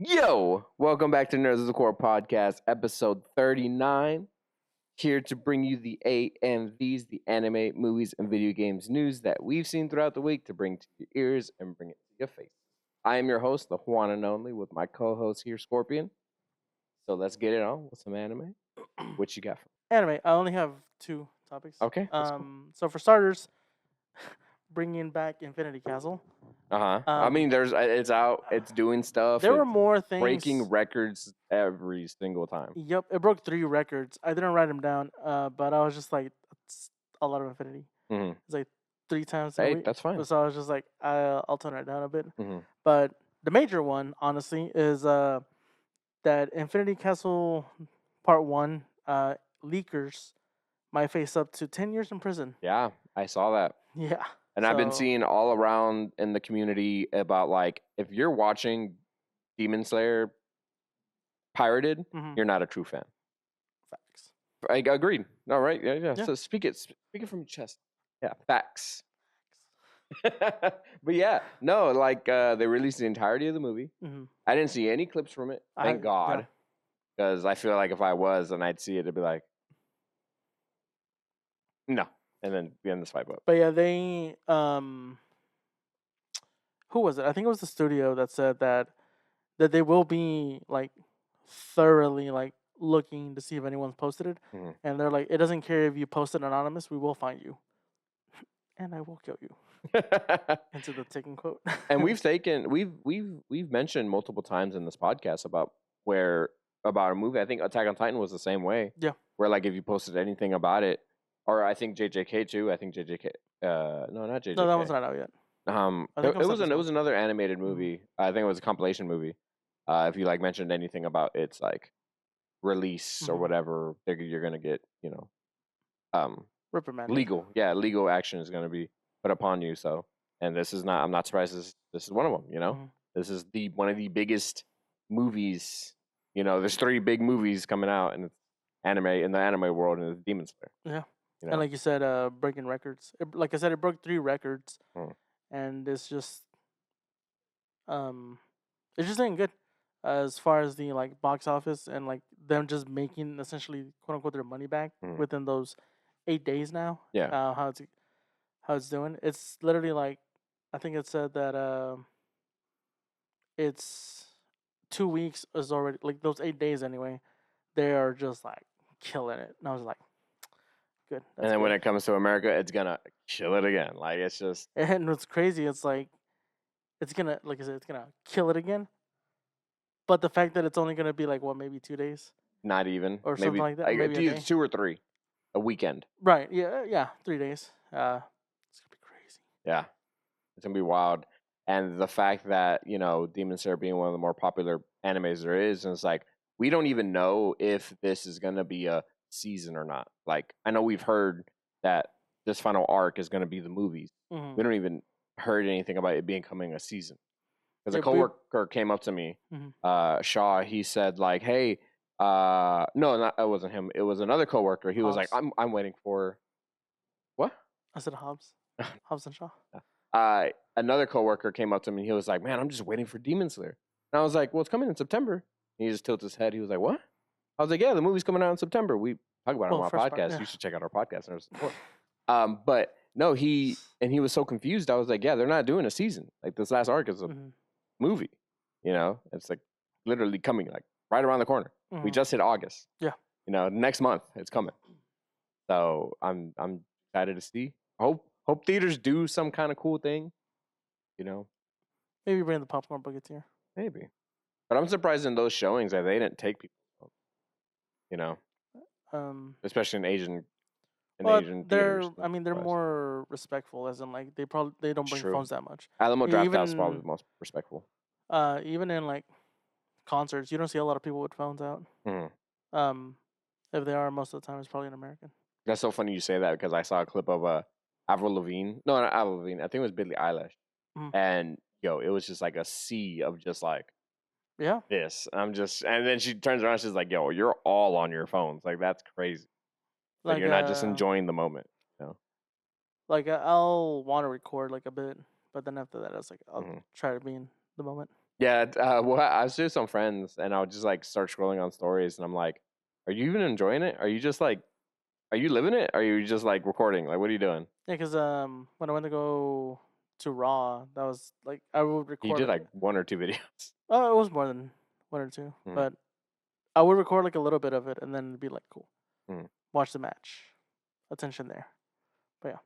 Yo, welcome back to Nerds of the Core podcast, episode 39. Here to bring you the A and V's, the anime, movies, and video games news that we've seen throughout the week to bring to your ears and bring it to your face. I am your host, the one and only, with my co-host here, Scorpion. So let's get it on with some anime. What you got for Anime. I only have two topics. Okay, that's cool. So for starters, bringing back Infinity Castle. I mean, it's out, it's doing stuff. There were it's more breaking things. records every single time. Yep, it broke 3 records. I didn't write them down, but I was just like, that's a lot of Infinity. Mhm. It's like 3 times in a Hey, week. that's fine. So I was just like, I'll tone it down a bit. Mhm. But the major one, honestly, is that Infinity Castle Part 1 leakers might face up to 10 years in prison. Yeah, I saw that. Yeah. And I've been So- seeing all around in the community about like if you're watching Demon Slayer pirated, Mhm. you're not a true fan. Facts. I agreed. No, right? Yeah. Yeah. So speak it from your chest. Yeah, facts. But yeah, no, like they released the entirety of the movie. Mhm. I didn't see any clips from it. Thank Yeah. God, because I feel like if I was and I'd see it, it'd be like, no, and then be in this fight. But yeah, they who was it? I think it was the studio that said that they will be like thoroughly like looking to see if anyone's posted it, Mhm. and they're like, it doesn't care if you post it anonymous, we will find you, and I will kill you. Into the taking quote. And we've mentioned multiple times in this podcast about a movie. I think Attack on Titan was the same way. Yeah. Where like if you posted anything about it, or I think JJK too. I think JJK. No, not JJK. No, that one's not out yet. I think it was this another animated movie. I think it was a compilation movie. If you like mentioned anything about its like release or Mhm. whatever, you're gonna get reprimanded. legal action is gonna be put upon you. So, and this is not. I'm not surprised. This is one of them. You know, Mhm. this is one of the biggest movies. You know, there's 3 big movies coming out in the anime world, and it's Demon Slayer. Yeah. You know? And like you said, breaking records. Like I said, it broke 3 records, Mm. and it's just ain't good as far as the like box office and like them just making essentially quote unquote their money back Mhm. within those 8 days now. Yeah. How it's doing. It's literally like I think it said that it's 2 weeks is already like those 8 days anyway. They are just like killing it, and I was like, good. And then when it comes to America, it's gonna kill it again. Like it's just. And what's crazy, it's like it's gonna, like I said, it's gonna kill it again. But the fact that it's only gonna be like what, maybe 2 days, Not even. or maybe, something like that, maybe a day. 2 or 3, a weekend. Right? Yeah, 3 days. It's gonna be crazy. Yeah, it's gonna be wild. And the fact that Demon Slayer being one of the more popular animes there is, and it's like we don't even know if this is gonna be a season or not. Like I know we've heard that this final arc is gonna be the movies. Mhm. We don't even heard anything about it becoming a season. Because a Yeah, coworker came up to me, Mhm. Shaw. He said like, "Hey, no, it wasn't him. It was another coworker. He was like, Hobbs. I'm waiting for what?" I said Hobbs. Hobbs and Shaw. Another coworker came up to me. He was like, "Man, I'm just waiting for Demon Slayer." And I was like, "Well, it's coming in September." And he just tilted his head. He was like, "What?" I was like, "Yeah, the movie's coming out in September. We talk about it on our first podcast. part, yeah. You should check out our podcast." And support. But no, he was so confused. I was like, "Yeah, they're not doing a season. Like this last arc is a Mhm. movie. It's like literally coming like right around the corner. We Mhm. just hit August. Yeah. Next month it's coming. So I'm excited to see. Hope theaters do some kind of cool thing. Maybe bring the popcorn buckets here. Maybe. But I'm surprised in those showings that they didn't take people. Especially in Asian. Asian theaters. I mean, they're more respectful, as in like they don't bring True. phones that much. Alamo Draft House is Even- probably the most respectful. Even in like concerts, you don't see a lot of people with phones out. Mhm. If they are, most of the time it's probably an American. That's so funny you say that because I saw a clip of Avril Lavigne. No, not Avril Lavigne. I think it was Billie Eilish. Mhm. And it was just like a sea of just like Yeah. this. And then she turns around. She's like, "Yo, you're all on your phones. Like that's crazy. Like you're not just enjoying the moment." Like I'll want to record like a bit, but then after that, I was like, I'll Mhm. try to be in the moment. Yeah, well, I was just some friends, and I would just like start scrolling on stories, and I'm like, "Are you even enjoying it? Are you just like, are you living it? Or are you just like recording? Like, what are you doing?" Yeah, because when I went to go to Raw, that was like I would You record did like like one or two videos. oh, it was more than one or two, Mm, but I would record like a little bit of it and then it'd be like cool, mm. watch the match, attention there. But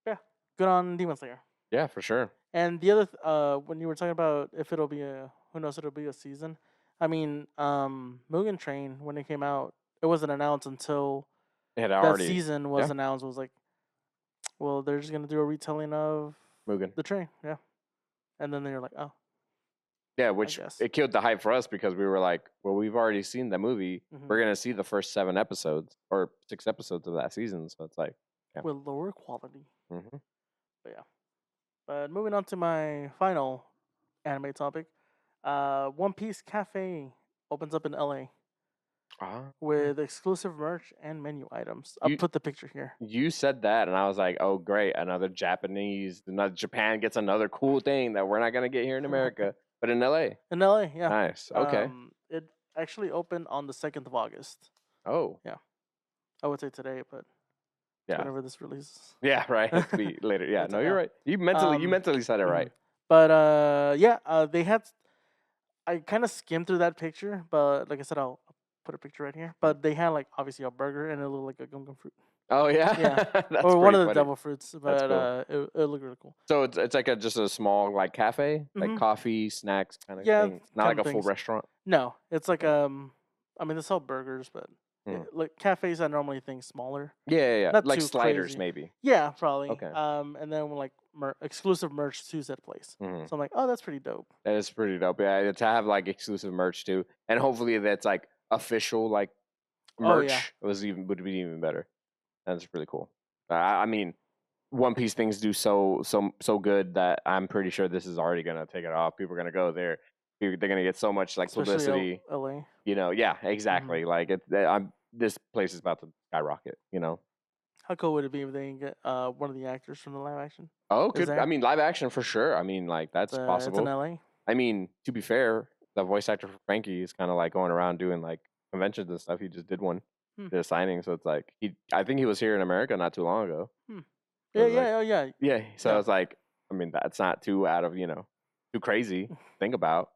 yeah, good on Demon Slayer. Yeah, for sure. And the other, when you were talking about if it'll be who knows, it'll be a season. I mean, Mugen Train when it came out, it wasn't announced until It had that already, season was yeah, announced. Was like, well, they're just gonna do a retelling of Mugen. the train, yeah. And then they're like, oh, Yeah, I which guess. it killed the hype for us because we were like, well, we've already seen the movie. Mm-hmm. We're gonna see the first 7 episodes or 6 episodes of that season. So it's like, yeah. With lower quality. Mm-hmm. But yeah. But moving on to my final anime topic, One Piece Cafe opens up in LA with exclusive merch and menu items. I'll You put the picture here. you said that, and I was like, oh, great, another Japan gets another cool thing that we're not gonna get here in America, but in LA. In LA, yeah. Nice. Okay. It actually opened on the 2nd of August. Oh, I would say today, but yeah. whenever this releases. Yeah, right. It could be later. Yeah, It's no, like, you're oh. right. You mentally said it Mhm. right. But yeah, they had. I kind of skimmed through that picture, but like I said, I'll put a picture right here. But they had like obviously a burger and it looked like a gum gum fruit. Oh yeah, Yeah, that's or one pretty of the funny. devil fruits, but cool. it looked really cool. So it's like just a small like cafe, like Mhm. coffee, snacks kind of Yeah, thing. Not kind like of a full things. restaurant. No, it's like Okay. I mean they sell burgers, but Mm. like cafes I normally think smaller, Yeah. not Like too sliders crazy. maybe. Yeah, probably. Okay. And then like exclusive merch to said place. Hmm. So I'm like, oh, that's pretty dope. That is pretty dope. Yeah, to have like exclusive merch too, and hopefully that's like official like Oh yeah. merch would be even better. That's really cool. I mean, One Piece things do so good that I'm pretty sure this is already gonna take it off. People are gonna go there. They're gonna get so much like Especially publicity. LA. Yeah, exactly. Like this place is about to skyrocket. How cool would it be if they can get one of the actors from the live action? Oh, Is good. I there? mean, live action for sure. I mean, like that's It's in possible. LA. I mean, to be fair, the voice actor for Frankie is kind of like going around doing like conventions and stuff. He just did one, Hmm. did a signing. So it's like I think he was here in America not too long ago. Hmm. So Yeah, it's like, yeah, oh yeah. yeah. So Yeah. it's like, I mean, that's not too out of too crazy to think about,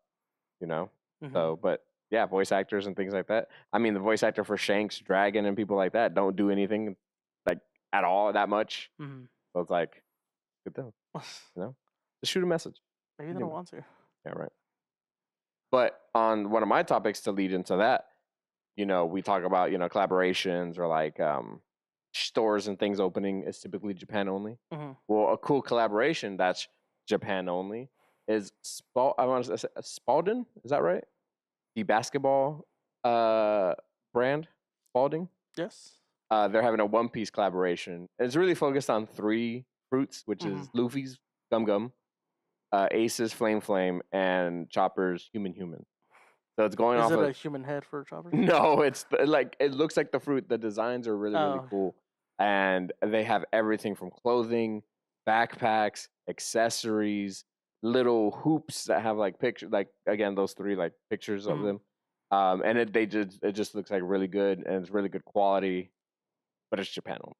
Mhm. So, but yeah, voice actors and things like that. I mean, the voice actor for Shanks, Dragon, and people like that don't do anything like at all that much. Mhm. So it's like, good thing, just shoot a message. Maybe they don't want to. Yeah, right. But on one of my topics to lead into that, we talk about, collaborations or like stores and things opening is typically Japan only. Mhm. Well, a cool collaboration that's Japan only is I want to say Spalding. Is that right? The basketball brand, Spalding. Yes. They're having a One Piece collaboration. It's really focused on 3 fruits, which is Mhm. Luffy's Gum Gum, Ace's Flame Flame, and Chopper's Human. So it's going Is off it a of human head for choppers? no, it's like it looks like the fruit. The designs are really Oh. cool, and they have everything from clothing, backpacks, accessories, little hoops that have like pictures, like again those 3 like pictures of Mhm. them, and it just looks like really good and it's really good quality, but it's Japan only.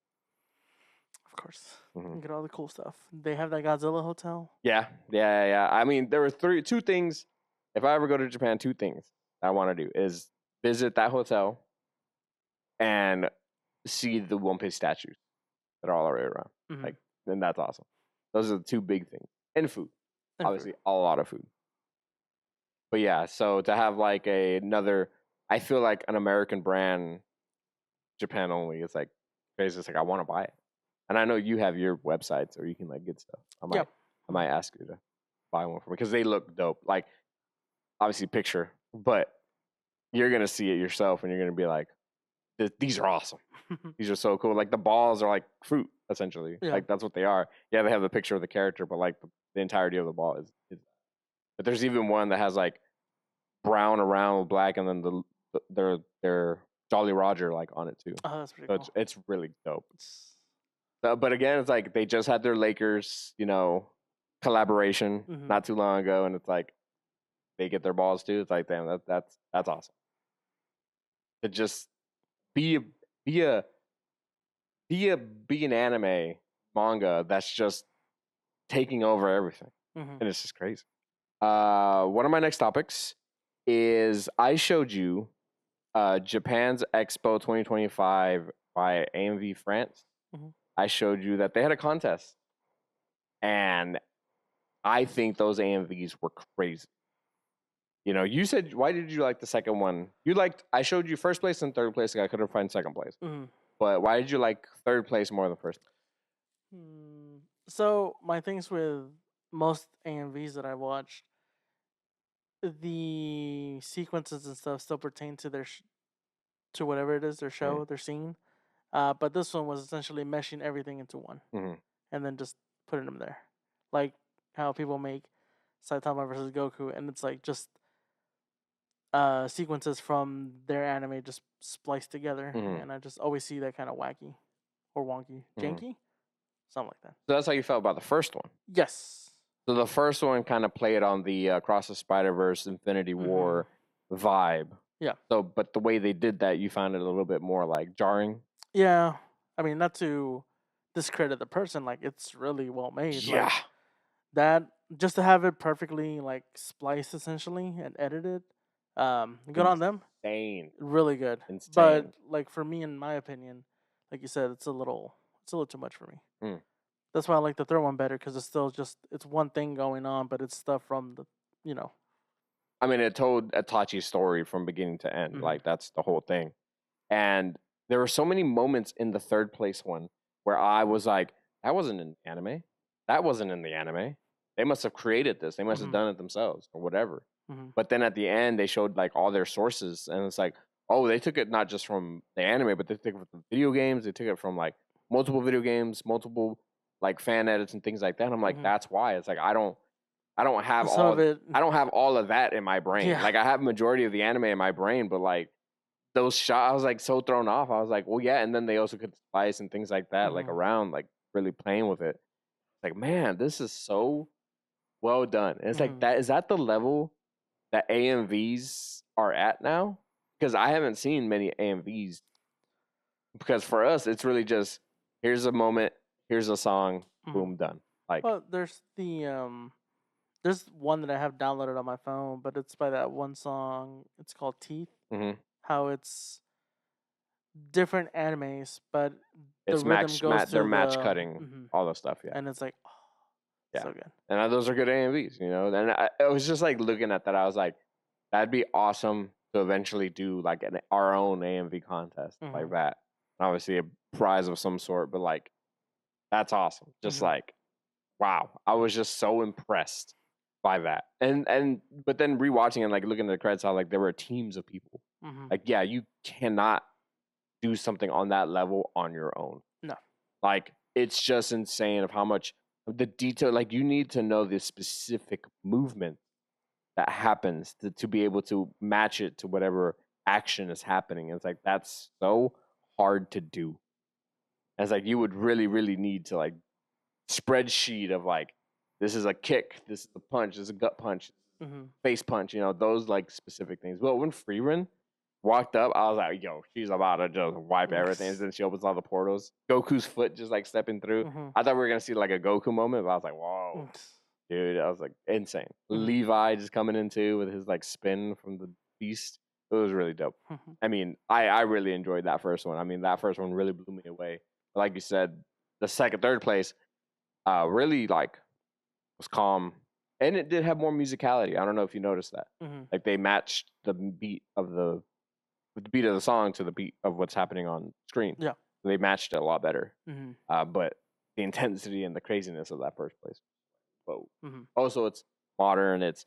Of course. Mhm. You get all the cool stuff. They have that Godzilla hotel. Yeah. I mean, there were 2 things. If I ever go to Japan, 2 things I want to do is visit that hotel and see the One Piece statues that are all the way around. Mhm. Like, and that's awesome. Those are the 2 big things. And food. And Obviously, food. a lot of food. But yeah, so to have like I feel like an American brand, Japan only, it's like crazy. It's like I want to buy it. And I know you have your websites or you can like get stuff. Yeah. I might ask you to buy one for me because they look dope. Like, obviously, picture, but you're gonna see it yourself and you're gonna be like, these are awesome. These are so cool. Like the balls are like fruit, essentially. Yeah. Like that's what they are. Yeah, they have the picture of the character, but like the entirety of the ball is. But there's even one that has like brown around with black, and then their Jolly Roger like on it too. Oh, that's pretty So cool. it's really dope. But again, it's like they just had their Lakers, collaboration Mhm. not too long ago, and it's like they get their balls to. It's like, damn, that's awesome. To just be an anime manga that's just taking over everything, and it's just crazy. One of my next topics is I showed you Japan's Expo 2025 by AMV France. I showed you that they had a contest, and I think those AMVs were crazy. You know, you said, why did you like the second one? I showed you first place and third place. I couldn't find second place. But why did you like third place more than first? So my things with most AMVs that I watched, the sequences and stuff still pertain to their to whatever it is, their show, their scene. But this one was essentially meshing everything into one, and then just putting them there, like how people make Saitama versus Goku, and it's like just sequences from their anime just spliced together, and I just always see that kind of wacky or wonky, janky, something like that. So that's how you felt about the first one. Yes. So the first one kind of played on the Across the Spider-Verse, Infinity War vibe. Yeah. So, but the way they did that, you found it a little bit more like jarring. Yeah, I mean, not to discredit the person, like it's really well made. Yeah. Like, that just to have it perfectly like spliced essentially and edited. Good on them. Insane. Really good. Insane. But like for me, in my opinion, like you said, it's a little too much for me. That's why I like the third one better, because it's still just it's one thing going on, but it's stuff from the I mean, it told Itachi's story from beginning to end. Like that's the whole thing. And there were so many moments in the third place one where I was like, that wasn't in the anime. That wasn't in the anime. They must have created this. They must have done it themselves or whatever. But then at the end, they showed like all their sources, and it's like, oh, they took it not just from the anime, but they took it from video games. They took it from like multiple video games, multiple like fan edits and things like that. And I'm like, that's why. It's like I don't have I don't have all of that in my brain. Yeah. Like I have majority of the anime in my brain, but like those shots, I was like so thrown off. I was like, well, yeah. And then they also could splice and things like that, like around, like really playing with it. Like, man, this is so well done. And it's like that. Is that the level that AMVs are at now? Because I haven't seen many AMVs. Because for us, it's really just here's a moment, here's a song, boom, done. Like, well, there's there's one that I have downloaded on my phone, but it's by that one song. It's called Teeth. How it's different animes, but it's they're match cutting all the stuff, yeah. And it's like, oh, yeah, so good. And those are good AMVs, you know. And I was just like looking at that, I was like, that'd be awesome to eventually do like our own AMV contest like that. Obviously, a prize of some sort, but like, that's awesome. Just like, wow, I was just so impressed by that. But then rewatching and like looking at the credits, how like there were teams of people. Like, yeah, you cannot do something on that level on your own. No, like it's just insane of how much the detail. Like you need to know the specific movement that happens to be able to match it to whatever action is happening. It's like that's so hard to do. It's like you would really, really need to like spreadsheet of like this is a kick, this is a punch, this is a gut punch, face punch. You know those like specific things. Well, when Frieren walked up, I was like, yo, she's about to just wipe everything. And then she opens all the portals. Goku's foot just like stepping through. I thought we were going to see like a Goku moment, but I was like, whoa. Dude, I was like, insane. Levi just coming in too with his like spin from the beast. It was really dope. I mean, I really enjoyed that first one. I mean, that first one really blew me away. But like you said, the third place really like was calm. And it did have more musicality. I don't know if you noticed that. Like they matched the beat of the song to the beat of what's happening on screen. Yeah, they matched it a lot better. But the intensity and the craziness of that first place. Whoa. Also, it's modern. It's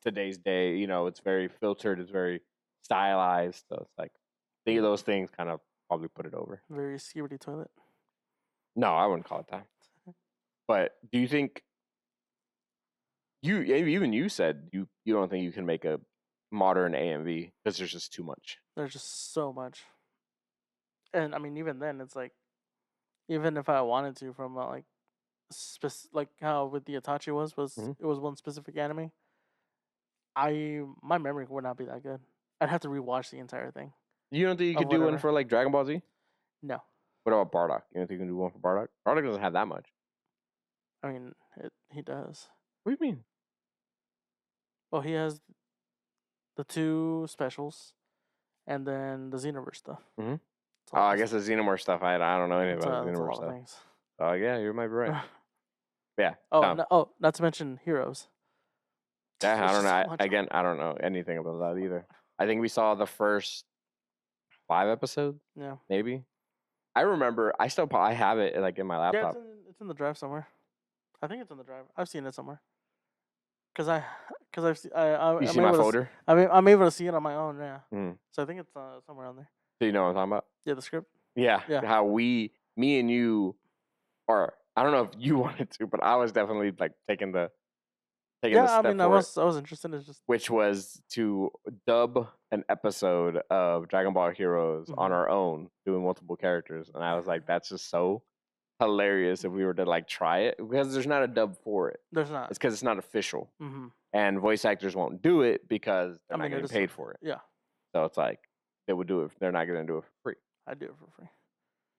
today's day. You know, it's very filtered. It's very stylized. So it's like those things kind of probably put it over. Very skibidi toilet. No, I wouldn't call it that. But do you think you said you don't think you can make a modern AMV because there's just too much. There's just so much. And I mean, even then, it's like, even if I wanted to, from like how with the Itachi was it was one specific anime. my memory would not be that good. I'd have to rewatch the entire thing. You don't think you could do one for like Dragon Ball Z? No. What about Bardock? You don't think you can do one for Bardock? Bardock doesn't have that much. I mean, he does. What do you mean? Well, he has the 2 specials, and then the Xenoverse stuff. Mm-hmm. Oh, I guess the Xenomorph stuff. I don't know anything about the Xenomorph stuff. Things. Oh yeah, you might be right. Yeah. Not to mention Heroes. Yeah, I don't know. I don't know anything about that either. I think we saw the first 5 episodes. Yeah. Maybe. I remember. I have it like in my laptop. Yeah, it's in the drive somewhere. I think it's in the drive. I've seen it somewhere. I've seen. You see my folder? I'm able to see it on my own. Yeah. So I think it's somewhere on there. Do you know what I'm talking about? Yeah, the script. Yeah. How me and you, or I don't know if you wanted to, but I was definitely like taking the step I was interested. It's just which was to dub an episode of Dragon Ball Heroes on our own, doing multiple characters, and I was like, that's just so hilarious if we were to like try it, because there's not a dub for it. There's not. It's because it's not official, and voice actors won't do it because they're not getting paid for it. Yeah. So it's like they would do it. They're not going to do it for free. I'd do it for free.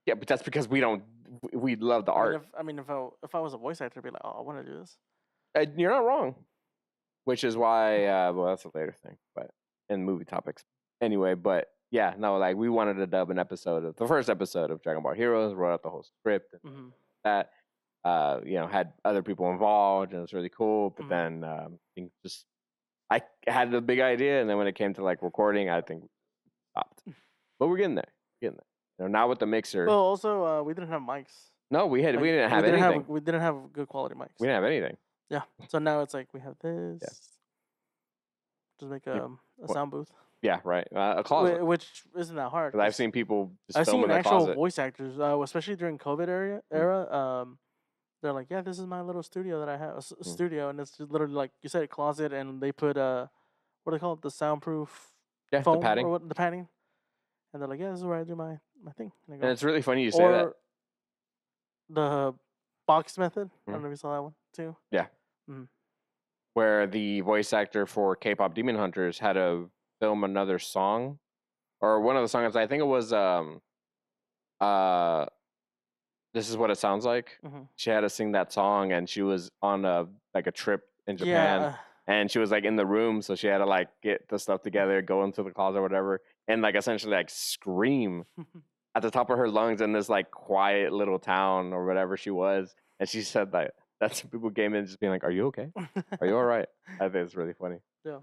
Yeah, but that's because we love the art. If I was a voice actor, I'd be like, oh, I want to do this. You're not wrong. Which is why, well, that's a later thing, but in movie topics anyway. But yeah, no, like we wanted to dub the first episode of Dragon Ball Heroes, wrote out the whole script, and that, had other people involved, and it was really cool. But then I had the big idea, and then when it came to like recording, I think we stopped. But we're getting there. Now with the mixer. Well, also we didn't have mics. No, we didn't have anything. We didn't have good quality mics. We didn't have anything. Yeah. So now it's like we have this. Yeah. Just make a sound booth. Yeah, right. A closet. Which isn't that hard. I've seen people just I've film in their actual closet. Voice actors, especially during COVID era. They're like, yeah, this is my little studio that I have, studio, and it's just literally like you said, a closet, and they put what do they call it, the soundproof foam, the padding, or the padding, and they're like, yeah, this is where I do my thing. And it's really funny you say that. The box method. I don't know if you saw that one too. Yeah. Where the voice actor for K-pop Demon Hunters had to film another song, or one of the songs. I think it was "This Is What It Sounds Like." She had to sing that song, and she was on a trip in Japan, and she was like in the room, so she had to like get the stuff together, go into the closet or whatever, and like essentially like scream at the top of her lungs in this like quiet little town or whatever she was, and she said that. That's when people came in just being like, "Are you okay? Are you all right?" I think it's really funny. Yeah.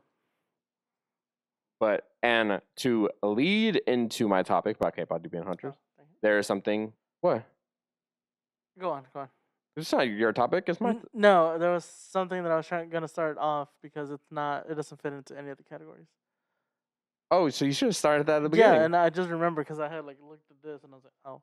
But, and to lead into my topic about K-pop Demon Hunters, there is something. What? Go on. It's not your topic. It's my. No, there was something that I was gonna start off because it doesn't fit into any of the categories. Oh, so you should have started that at the beginning. Yeah, and I just remember because I had like looked at this and I was like, oh.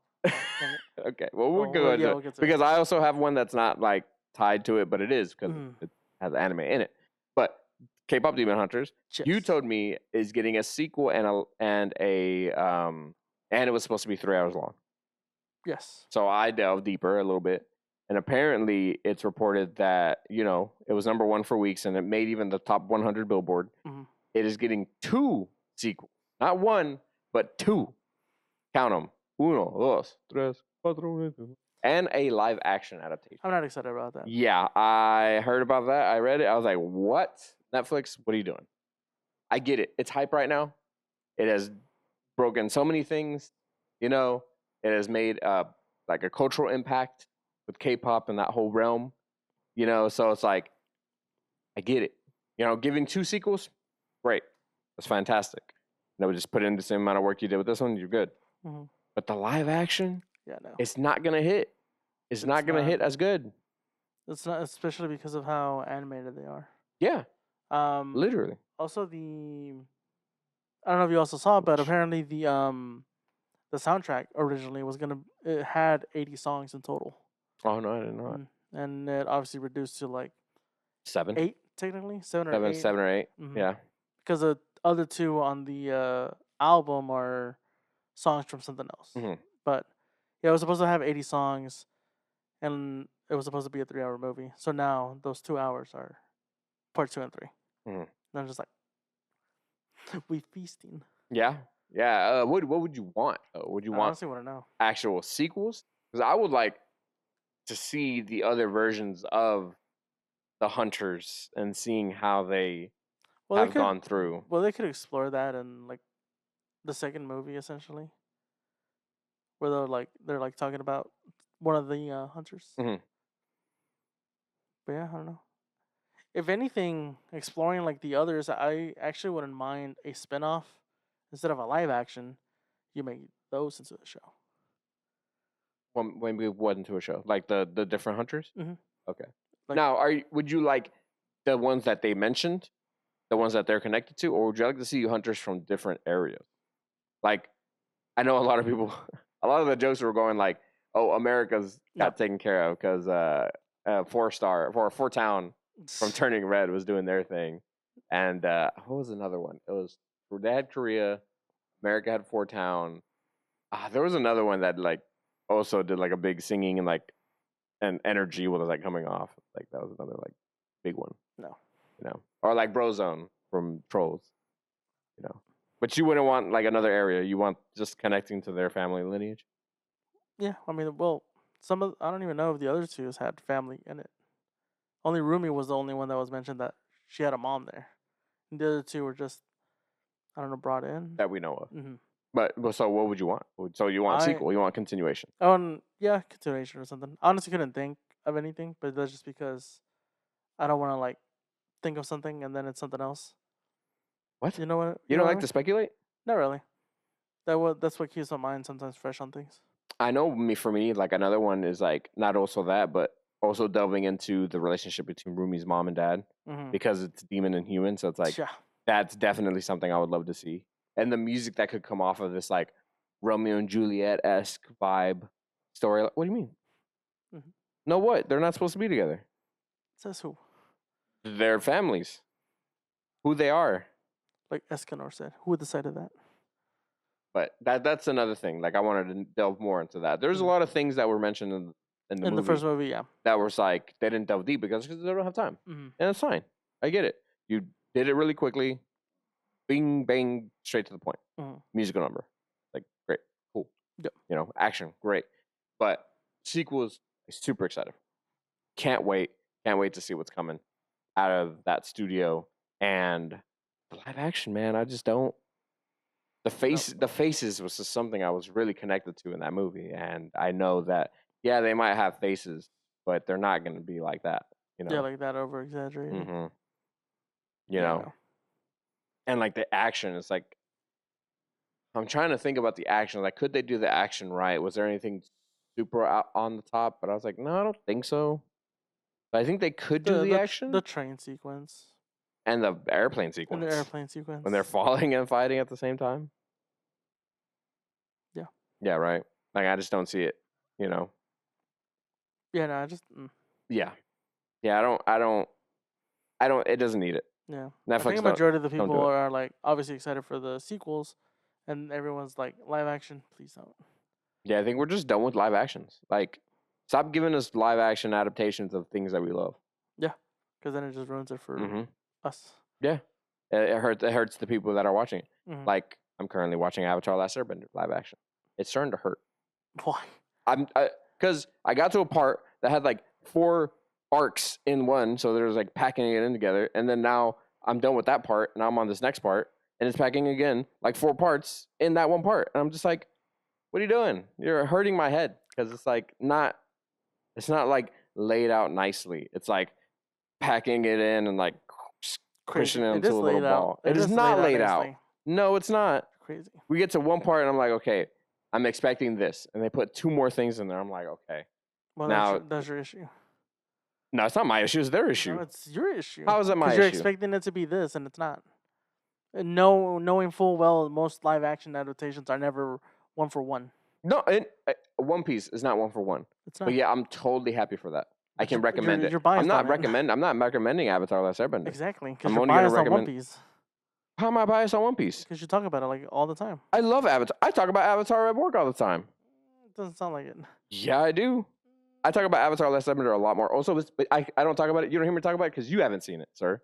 Okay, well we'll go into it because I also have one that's not like tied to it, but it is because it has anime in it. But K-pop Demon Hunters, you told me, is getting a sequel and it was supposed to be 3 hours long. Yes. So I delved deeper a little bit, and apparently it's reported that it was number 1 for weeks, and it made even the top 100 Billboard. It is getting 2 sequels, not 1, but 2. Count them: 1, 2, 3, 4, and a live action adaptation. I'm not excited about that. Yeah, I heard about that. I read it. I was like, what? Netflix, what are you doing? I get it. It's hype right now. It has broken so many things. It has made like a cultural impact with K-pop and that whole realm. So it's like, I get it. Giving 2 sequels, great. That's fantastic. Just put in the same amount of work you did with this one, you're good. But the live action, it's not going to hit. It's not going to hit as good. It's not, especially because of how animated they are. Yeah. Literally. Also, I don't know if you also saw, but apparently the soundtrack originally it had 80 songs in total. Oh, no, I didn't know that. And it obviously reduced to like 7? 8, technically. 7 or 8. 7 or 8, yeah. Because the other 2 on the album are songs from something else. But yeah, it was supposed to have 80 songs, and it was supposed to be a 3-hour movie. So now those 2 hours are part 2 and 3. And I'm just like, we feasting. Yeah. Yeah. What would you want? Would you I want honestly want to know actual sequels? Because I would like to see the other versions of the Hunters and seeing how they have gone through. Well, they could explore that in like the second movie, essentially, where they're like talking about one of the hunters. Mhm. But yeah, I don't know. If anything, exploring like the others, I actually wouldn't mind a spin-off instead of a live action. You make those into the show. When we went into a show, like the different Hunters. Mhm. Okay. Like- Now, would you like the ones that they mentioned, the ones that they're connected to, or would you like to see Hunters from different areas? Like, I know a lot of people, a lot of the jokes were going like, "Oh, America's got taken care of because 4 Town from Turning Red was doing their thing," and what was another one? It was they had Korea, America had 4 Town. There was another one that like also did like a big singing and like and energy was like coming off. Like that was another like big one. No. You know, or like Brozone from Trolls. You know, but you wouldn't want like another area. You want just connecting to their family lineage. Yeah, I mean, well, I don't even know if the other two had family in it. Only Rumi was the only one that was mentioned that she had a mom there. And the other two were just, I don't know, brought in. That we know of. Mm-hmm. But so what would you want? So you want a sequel? You want continuation? Yeah, continuation or something. I honestly couldn't think of anything, but that's just because I don't want to like think of something and then it's something else. What? You know what? You don't like to speculate? Not really. That's what keeps my mind sometimes fresh on things. I know for me, like another one is like not also that, but also delving into the relationship between Rumi's mom and dad because it's demon and human. So it's like that's definitely something I would love to see. And the music that could come off of this like Romeo and Juliet-esque vibe story. What do you mean? Mm-hmm. No, what? They're not supposed to be together. Says who? Their families. Who they are. Like Escanor said. Who decided that? But that's another thing. Like I wanted to delve more into that. There's a lot of things that were mentioned in the first movie, yeah. That was like they didn't delve deep because they don't have time. And it's fine. I get it. You did it really quickly. Bing, bang, straight to the point. Musical number. Like, great. Cool. Yep. You know, action, great. But sequels, super excited. Can't wait. Can't wait to see what's coming out of that studio. And the live action, man, I just don't. The faces was just something I was really connected to in that movie. And I know that, yeah, they might have faces, but they're not going to be like that. You know? Yeah, like that over exaggerated. You know? And like the action is like, I'm trying to think about the action. Like, could they do the action right? Was there anything super out on the top? But I was like, no, I don't think so. But I think they could do the action. The train sequence. And the airplane sequence. And the airplane sequence. When they're falling and fighting at the same time. Yeah. Yeah, right. Like, I just don't see it, you know? Yeah, no, I just... Yeah. Yeah, I don't, it doesn't need it. Yeah. Netflix I think the majority of the people are, like, obviously excited for the sequels. And everyone's like, live action, please don't. Yeah, I think we're just done with live actions. Like, stop giving us live action adaptations of things that we love. Yeah, because then it just ruins it for us. Yeah, it hurts the people that are watching it. Like, I'm currently watching Avatar: Last Airbender live action. It's starting to hurt. Why? Because I got to a part that had like 4 arcs in one, so there's like packing it in together, and then now I'm done with that part, and I'm on this next part, and it's packing again like 4 parts in that one part, and I'm just like, what are you doing? You're hurting my head because it's like it's not like laid out nicely. It's like packing it in and like pushing it into a little ball. It is not laid out. No, it's not. Crazy. We get to one part and I'm like, okay, I'm expecting this, and they put 2 more things in there. I'm like, okay. Well, now that's your issue. No, it's not my issue. It's their issue. No, it's your issue. How is it my issue? Because you're expecting it to be this, and it's not. And knowing full well most live action adaptations are never 1 for 1. No, One Piece is not 1 for 1. It's not. But yeah, I'm totally happy for that. I can recommend it. I'm not recommending Avatar: Last Airbender. Exactly. Because you're biased on One Piece. How am I biased on One Piece? Because you talk about it like all the time. I love Avatar. I talk about Avatar at work all the time. It doesn't sound like it. Yeah, I do. I talk about Avatar: Last Airbender a lot more. Also, but I don't talk about it. You don't hear me talk about it because you haven't seen it, sir.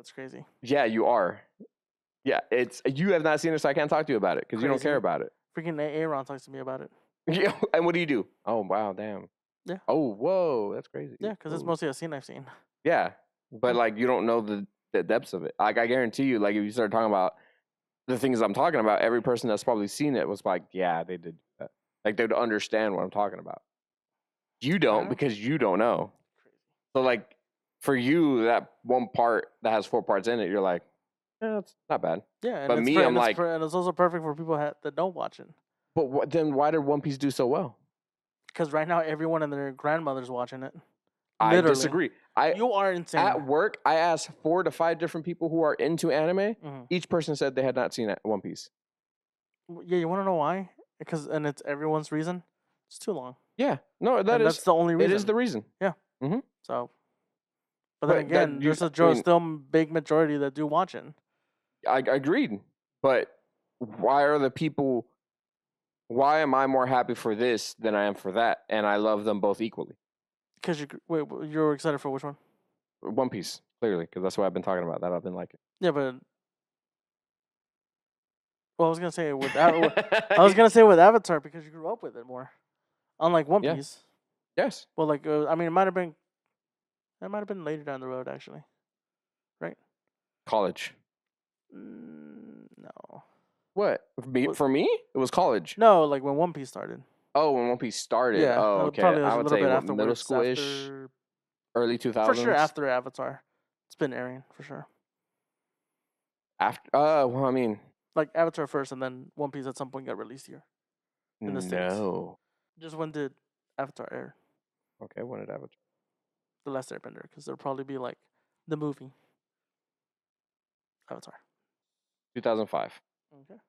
That's crazy. Yeah, you are. Yeah, you have not seen it, so I can't talk to you about it because you don't care about it. Freaking Aaron talks to me about it. Yeah, and what do you do? Oh wow, damn. Yeah. Oh whoa, that's crazy. Yeah, because it's mostly a scene I've seen. Yeah, but like you don't know the depths of it. Like I guarantee you, like if you start talking about the things I'm talking about, every person that's probably seen it was like, yeah, they did that. Like they'd understand what I'm talking about. You don't because you don't know. Crazy. So like for you, that one part that has 4 parts in it, you're like, yeah, it's not bad. Yeah, and but me, I'm like, and it's also perfect for people that don't watch it. But then why did One Piece do so well? Because right now everyone and their grandmother's watching it. I disagree. You are insane. At work, I asked 4 to 5 different people who are into anime. Mm-hmm. Each person said they had not seen One Piece. Yeah, you want to know why? And it's everyone's reason. It's too long. Yeah, no, that's the only reason. It is the reason. Yeah. Mm-hmm. So, but then again, there's still big majority that do watch it. I agreed, but why are the people? Why am I more happy for this than I am for that? And I love them both equally. Because you're excited for which one? One Piece, clearly, because that's what I've been talking about. That I've been liking. Yeah, but I was gonna say with Avatar because you grew up with it more, unlike One Piece. Yes. Well, like I mean, it might have been later down the road, actually, right? College. No. What? For me, it was college. No, like when One Piece started. Oh, when One Piece started. Yeah. Oh, okay. I would say middle school-ish, early 2000s. For sure, after Avatar, it's been airing for sure. After, well, I mean, like Avatar first, and then One Piece at some point got released here. In the States. Just when did Avatar air? Okay, when did Avatar? The Last Airbender, because there'll probably be like the movie Avatar. 2005. Okay.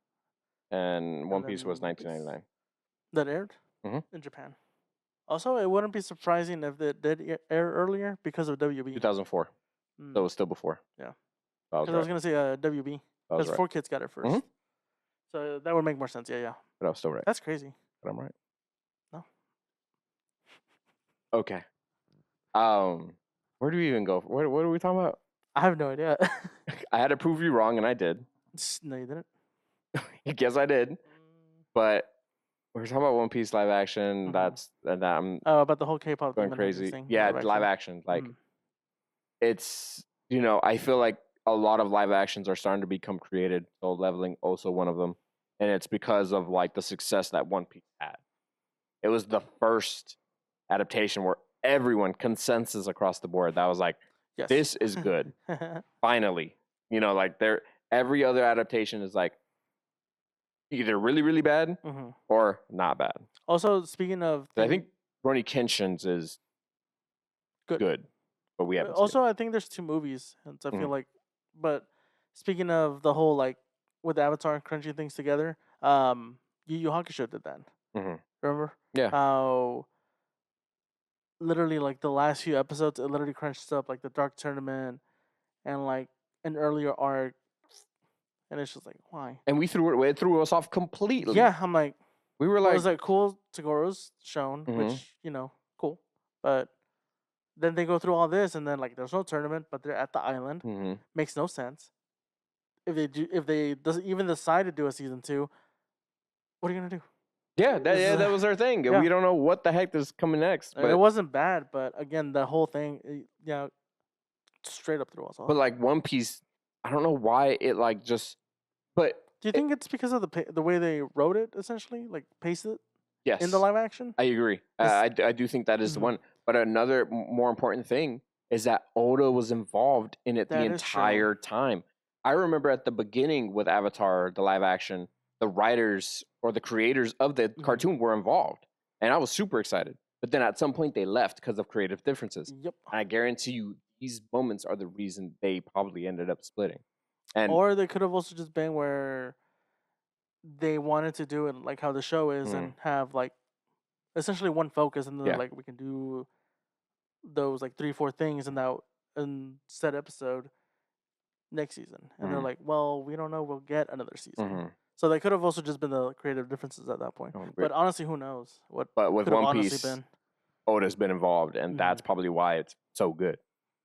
And One Piece was 1999. That aired in Japan. Also, it wouldn't be surprising if it did air earlier because of WB. 2004. So it was still before. Yeah. Because I was going to say WB. Because 4Kids got it first. Mm-hmm. So that would make more sense. Yeah. But I was still right. That's crazy. But I'm right. No. Okay. Where do we even go? What are we talking about? I have no idea. I had to prove you wrong, and I did. No, you didn't. I guess I did. But we're talking about One Piece live action. I'm about the whole K-pop going crazy. Yeah, live action. Like it's I feel like a lot of live actions are starting to become created. So Leveling also one of them, and it's because of like the success that One Piece had. It was the first adaptation where everyone consensus across the board that was like, yes. This is good. Finally, like every other adaptation is like either really, really bad or not bad. Also, speaking of... I think Rurouni Kenshin's is good, but we haven't also, I think there's 2 movies, and so I feel like... But speaking of the whole, like, with Avatar and crunching things together, Yu Yu Hakusho did that. Mm-hmm. Remember? Yeah. How literally, like, the last few episodes, it literally crunched up, like, the Dark Tournament and, like, an earlier arc. And it's just like, why? And it threw us off completely. Yeah, I'm like, we were like, was like cool. Togoro's shown, which cool. But then they go through all this, and then like there's no tournament, but they're at the island. Makes no sense. If they doesn't even decide to do a season 2, what are you gonna do? Yeah, that was our thing. Yeah. We don't know what the heck is coming next. But it wasn't bad, but again, the whole thing, straight up threw us off. But like One Piece. I don't know why it like just, but do you think it's because of the way they wrote it, essentially, like paced it? Yes. In the live action. I agree. I do think that is the one. But another more important thing is that Oda was involved in it the entire time. I remember at the beginning with Avatar, the live action, the writers or the creators of the cartoon were involved, and I was super excited. But then at some point they left because of creative differences. Yep. And I guarantee you, these moments are the reason they probably ended up splitting. Or they could have also just been where they wanted to do it like how the show is and have like essentially one focus, and then like we can do those like 3-4 things in said episode next season. And they're like, well, we don't know, we'll get another season. So they could have also just been the creative differences at that point. But honestly, who knows what? But with One Piece, Oda's been involved, and that's probably why it's so good.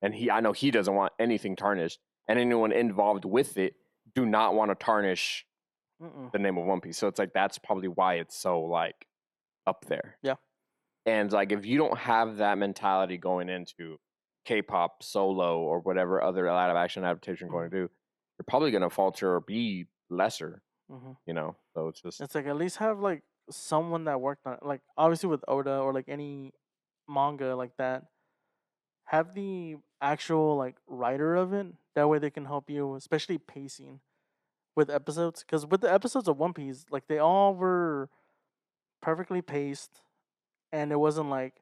And I know he doesn't want anything tarnished. and anyone involved with it do not want to tarnish the name of One Piece. So it's like that's probably why it's so like up there. Yeah. And like if you don't have that mentality going into K-pop solo or whatever other live action adaptation you're going to do, you're probably going to falter or be lesser. You know, so it's like at least have like someone that worked on it. Like obviously with Oda or like any manga like that, have the actual like writer of it. That way they can help you, especially pacing with episodes. Because with the episodes of One Piece, like they all were perfectly paced, and it wasn't like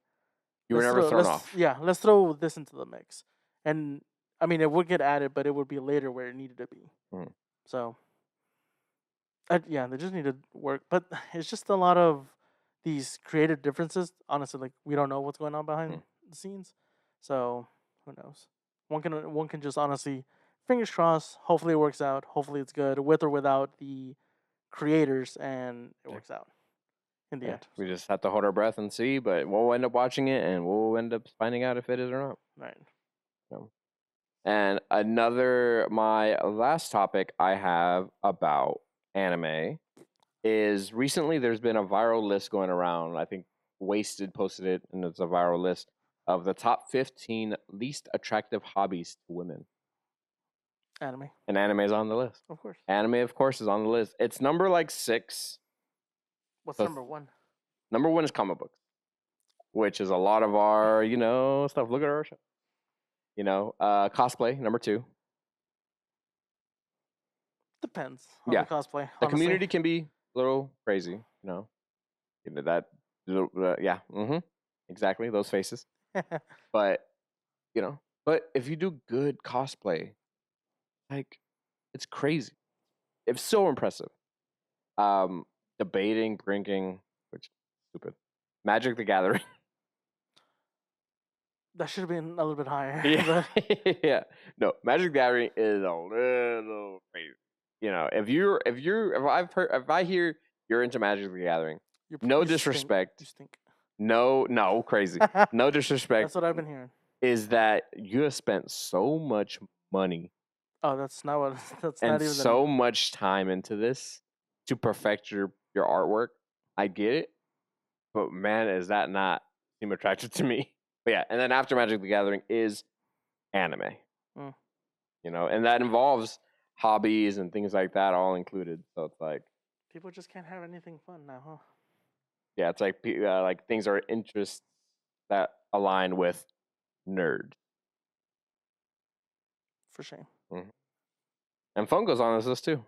you were never thrown off. Yeah, let's throw this into the mix, and I mean it would get added, but it would be later where it needed to be. So, yeah, they just need to work, but it's just a lot of these creative differences. Honestly, like we don't know what's going on behind the scenes, so who knows? One can just honestly, fingers crossed. Hopefully it works out. Hopefully it's good with or without the creators, and it works out in the end. We just have to hold our breath and see, but we'll end up watching it and we'll end up finding out if it is or not. Right. So. And my last topic I have about anime is recently there's been a viral list going around. I think Wasted posted it, and it's a viral list of the top 15 least attractive hobbies to women. Anime. And anime is on the list. Of course. Anime, of course, is on the list. It's number like 6. What's number 1? Number 1 is comic books, which is a lot of our, stuff. Look at our show. Cosplay, number 2. Depends on the cosplay. Honestly. The community can be a little crazy, that, exactly, those faces. But, but if you do good cosplay, like, it's crazy. It's so impressive. Debating, drinking, which is stupid. Magic the Gathering. That should have been a little bit higher. Yeah. Yeah. No, Magic the Gathering is a little crazy. If I hear you're into Magic the Gathering, no disrespect. You stink. No, crazy. No disrespect. That's what I've been hearing. Is that you have spent so much money. Oh, that's not what. That's and not even so much time into this to perfect your artwork. I get it, but man, is that not seem attractive to me? But yeah, and then after Magic the Gathering is anime. And that involves hobbies and things like that, all included. So it's like people just can't have anything fun now, huh? Yeah, it's like things are interests that align with nerd. For shame. And phone goes on this list too.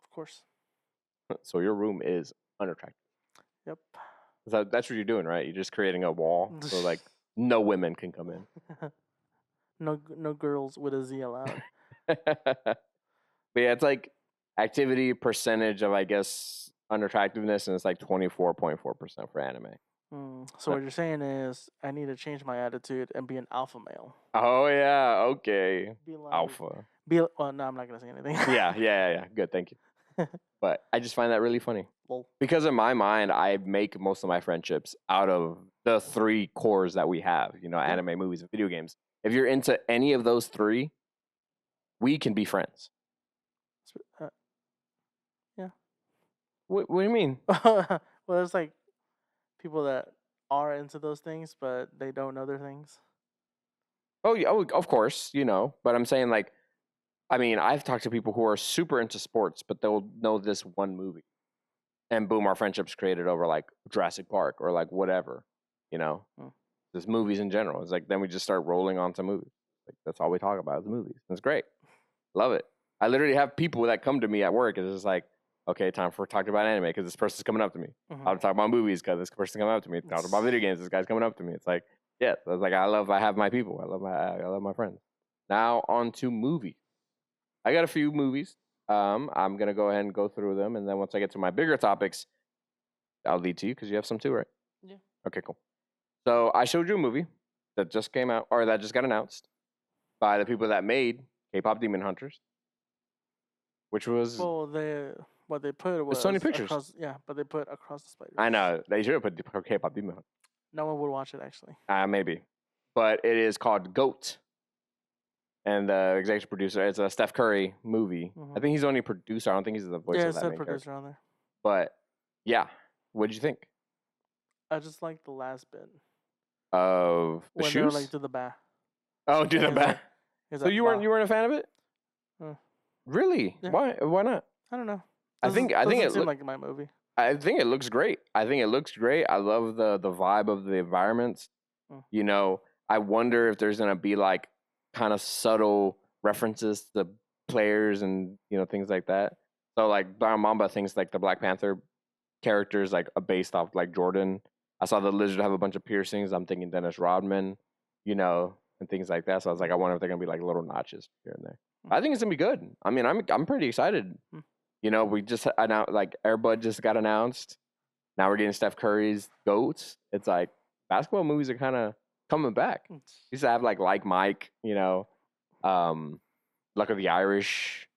Of course. So your room is unattractive. Yep. So that's what you're doing, right? You're just creating a wall so like no women can come in. No girls with a Z allowed. But yeah, it's like activity percentage of, I guess, unattractiveness, and it's like 24.4% for anime. So what you're saying is I need to change my attitude and be an alpha male. Oh yeah, okay. Be like, alpha. Well, no, I'm not gonna say anything. Yeah. Good, thank you. But I just find that really funny. Because in my mind, I make most of my friendships out of the 3 cores that we have, anime, movies, and video games. If you're into any of those 3, we can be friends. Yeah. What do you mean? Well, there's like people that are into those things, but they don't know their things. Oh, yeah, of course, but I'm saying like, I've talked to people who are super into sports, but they'll know this one movie. And boom, our friendship's created over like Jurassic Park or like whatever, Just movies in general. It's like, then we just start rolling onto movies. Like that's all we talk about is movies. It's great. Love it. I literally have people that come to me at work and it's just like, okay, time for talking about anime because this person's coming up to me. I'll talk about movies because this person's coming up to me. Talk about video games. This guy's coming up to me. It's like, yeah, it's like I have my people. I love my friends. Now on to movies. I got a few movies. I'm gonna go ahead and go through them, and then once I get to my bigger topics, I'll lead to you because you have some too, right? Yeah. Okay, cool. So I showed you a movie that just came out, or that just got announced by the people that made K-pop Demon Hunters, which was what they put was Sony Pictures. But they put Across the Spider-Verse. I know they should have put K-pop Demon Hunters. No one would watch it actually. Maybe, but it is called GOAT. and the executive producer. It's a Steph Curry movie. I think he's the only producer. I don't think he's the voice of that main producer character. on there. But yeah, what did you think? I just like the last bit of the when shoes. They were like do the back. Oh, do the back. So you weren't a fan of it? Really? Yeah. Why not? I don't know. I think it seems like my movie. I think it looks great. I love the vibe of the environments. You know, I wonder if there's gonna be like kind of subtle references to players and things like that. So like Brian Mamba thinks like the Black Panther characters like are based off like Jordan. I saw the Lizard have a bunch of piercings. I'm thinking Dennis Rodman, and things like that. So I was like, I wonder if they're gonna be like little notches here and there. I think it's gonna be good. I mean, I'm pretty excited. We just announced like Air Bud just got announced. Now we're getting Steph Curry's GOATs. It's like basketball movies are kind of coming back. Used to have like Mike, Luck of the Irish.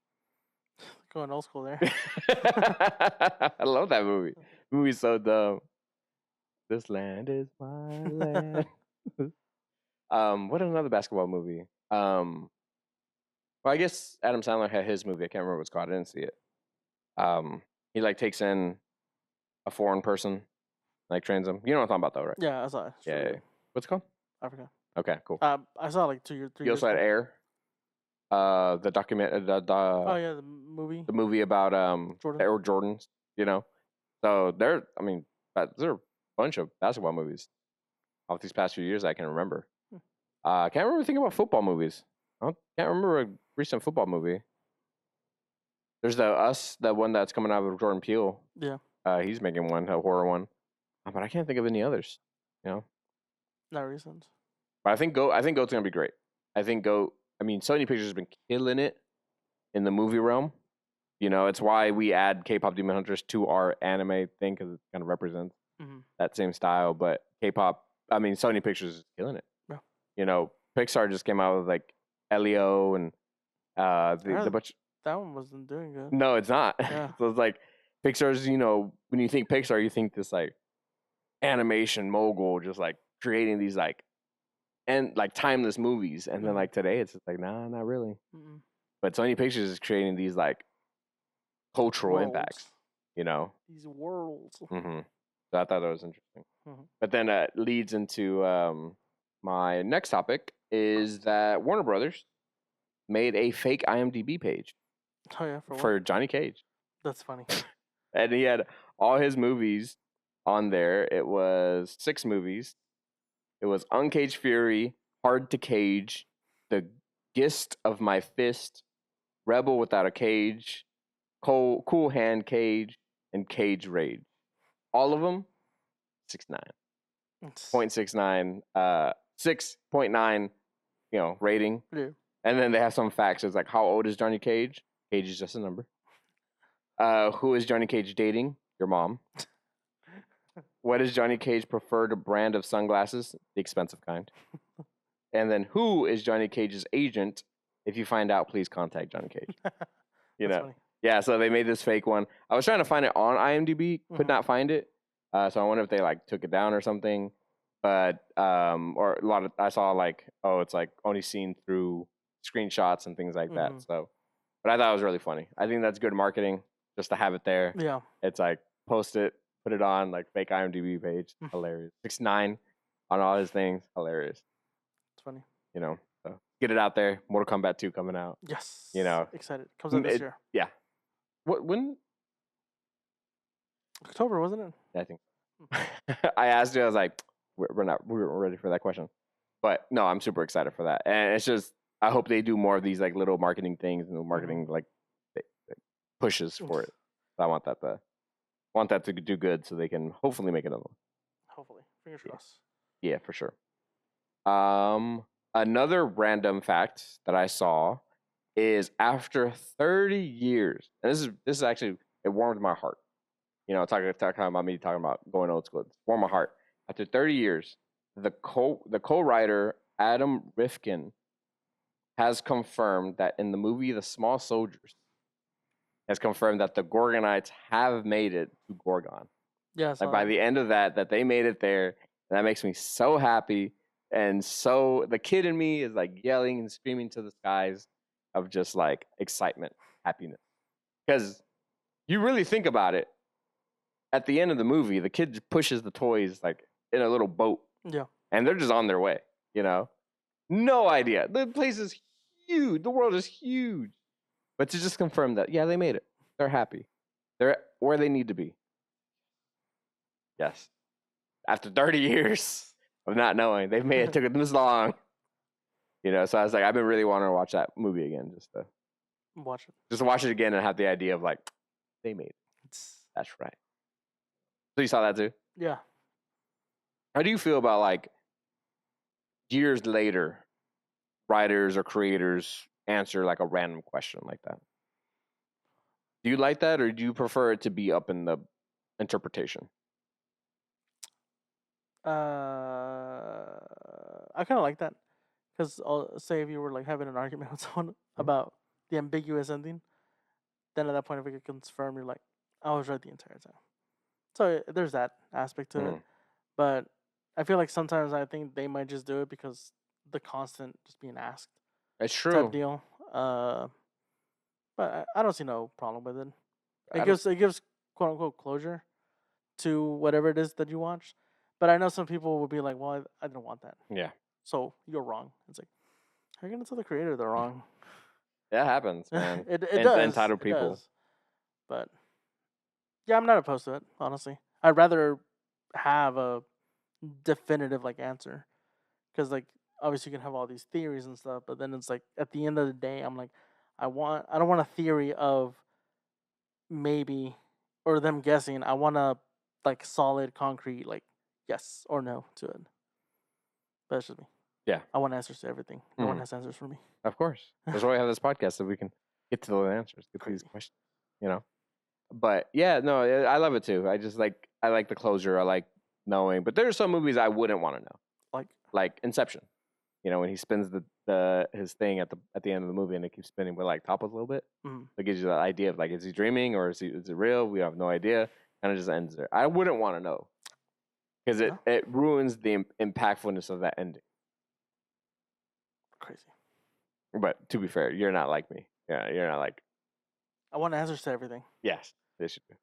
Going old school there. I love that movie. The movie's so dumb. This land is my land. What is another basketball movie? Well, I guess Adam Sandler had his movie. I can't remember what it's called. I didn't see it. He like takes in a foreign person, like trains them. You know what I'm talking about, though, right? Yeah, I saw it. Yeah. What's it called? I forgot. Okay, cool. I saw like 2 years. You also had Air. The document. Oh yeah, the movie. The movie about Jordan. Air Jordans. So there are a bunch of basketball movies off these past few years I can remember. I can't remember thinking about football movies. I can't remember a recent football movie. There's the one that's coming out of Jordan Peele. Yeah. He's making one, a horror one. But I can't think of any others. Not recent. But I think GOAT's gonna be great. Sony Pictures has been killing it in the movie realm. It's why we add K-pop Demon Hunters to our anime thing, because it kind of represents that same style. But Sony Pictures is killing it. Yeah. Pixar just came out with like Elio and the bunch. That one wasn't doing good. No, it's not. Yeah. So it's like Pixar's. When you think Pixar, you think this like animation mogul, just like creating these like timeless movies, and then like today it's just like nah, not really. But Sony Pictures is creating these like cultural impacts. These worlds. So I thought that was interesting. But then it leads into my next topic is that Warner Brothers made a fake IMDb page. Oh yeah, for Johnny Cage. That's funny. And he had all his movies on there. It was 6 movies. It was Uncaged Fury, Hard to Cage, The Gist of My Fist, Rebel Without a Cage, Cool Hand Cage, and Cage Rage. All of them 6.9. 0.69, 6.9, rating. Yeah. And then they have some facts. It's like, how old is Johnny Cage? Cage is just a number. Who is Johnny Cage dating? Your mom. What is Johnny Cage preferred brand of sunglasses? The expensive kind. And then who is Johnny Cage's agent? If you find out, please contact Johnny Cage. Funny. Yeah, so they made this fake one. I was trying to find it on IMDb, could not find it. So I wonder if they like took it down or something. But or a lot of I saw like, oh, it's like only seen through screenshots and things like that. So, but I thought it was really funny. I think that's good marketing just to have it there. Yeah. It's like post it, put it on like fake IMDb page. Hilarious. 6.9 on all his things. Hilarious. It's funny. So get it out there. Mortal Kombat 2 coming out. Yes. Excited. Comes out this year. Yeah. When? October, wasn't it? Yeah, I think. I asked you. I was like, we weren't ready for that question. But no, I'm super excited for that. And it's just, I hope they do more of these like little marketing things and marketing like pushes for it. So I want that to do good so they can hopefully make another one. Hopefully. Fingers crossed. Yeah, for sure. Another random fact that I saw is after 30 years, and this is actually, it warmed my heart. Talking about me talking about going old school. It warmed my heart. After 30 years, the co-writer Adam Rifkin has confirmed that in the movie The Small Soldiers, has confirmed that the Gorgonites have made it to Gorgon. Yeah. Like by the end of that they made it there, and that makes me so happy. And so the kid in me is like yelling and screaming to the skies of just like excitement, happiness. Because you really think about it, at the end of the movie, the kid pushes the toys like in a little boat. Yeah. And they're just on their way, No idea. The place is huge. The world is huge. But to just confirm that, yeah, they made it. They're happy. They're where they need to be. Yes. After 30 years of not knowing, they've made it. Took them this long. So I was like, I've been really wanting to watch that movie again, just to watch it again and have the idea of like, they made it. That's right. So you saw that too? Yeah. How do you feel about like years later, writers or creators answer like a random question like that? Do you like that, or do you prefer it to be up in the interpretation? I kind of like that, because say if you were like having an argument with someone about the ambiguous ending, then at that point, if we could confirm, you're like, I was right the entire time. So there's that aspect to it. But I feel like sometimes I think they might just do it because the constant just being asked. It's true. Type deal. But I don't see no problem with it. It gives quote unquote closure to whatever it is that you watched. But I know some people will be like, well, I didn't want that. Yeah. So you're wrong. It's like, how are you gonna tell the creator they're wrong? That happens, man. it does. Entitled people. Does. But yeah, I'm not opposed to it, honestly. I'd rather have a definitive like answer, because like obviously you can have all these theories and stuff, but then it's like at the end of the day, I'm like, I don't want a theory of maybe or them guessing. I want a like solid, concrete, like yes or no to it. But it's just me. Yeah. I want answers to everything. No one has answers for me. Of course. That's why we have this podcast, so we can get to those answers, get to these questions, But yeah, no, I love it too. I like the closure. I like knowing. But there are some movies I wouldn't want to know. Like Inception. When he spins his thing at the end of the movie and it keeps spinning but like topples a little bit. It gives you that idea of like, is he dreaming or is it real? We have no idea. And it just ends there. I wouldn't want to know. Because it ruins the impactfulness of that ending. Crazy. But to be fair, you're not like me. Yeah, you're not like. I want answers to everything. Yes, they should be.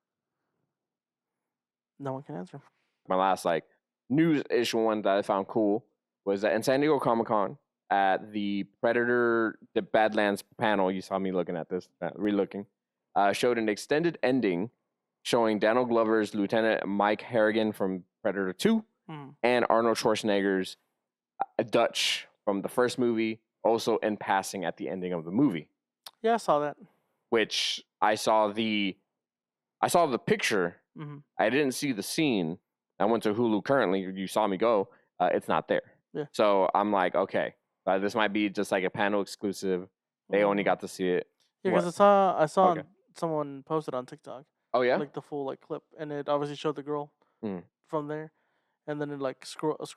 No one can answer. My last news-ish one that I found cool was that in San Diego Comic-Con at the Predator the Badlands panel, you saw me looking at this, re-looking, showed an extended ending showing Donald Glover's Lieutenant Mike Harrigan from Predator 2 and Arnold Schwarzenegger's Dutch from the first movie, also in passing at the ending of the movie. Yeah, I saw that. Which I saw the picture. I didn't see the scene. I went to Hulu currently. You saw me go. It's not there. Yeah. So I'm like, okay, this might be just like a panel exclusive. They only got to see it. Yeah, because I saw someone posted on TikTok. Oh yeah. Like the full clip, and it obviously showed the girl from there, and then it like scrolls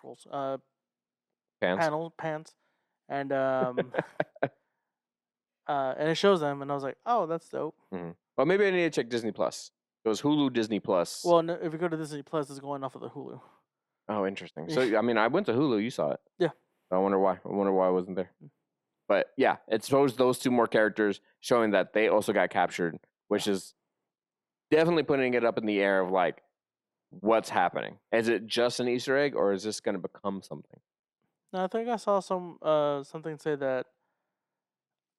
pants, and and it shows them, and I was like, oh, that's dope. Well, maybe I need to check Disney Plus. It was Hulu, Disney Plus. Well, no, if you go to Disney Plus, it's going off of the Hulu. Oh, interesting. So I mean, I went to Hulu. You saw it. Yeah. I wonder why. I wasn't there. But yeah, it shows those two more characters, showing that they also got captured, which is definitely putting it up in the air of like, what's happening? Is it just an Easter egg, or is this going to become something? No, I think I saw something say that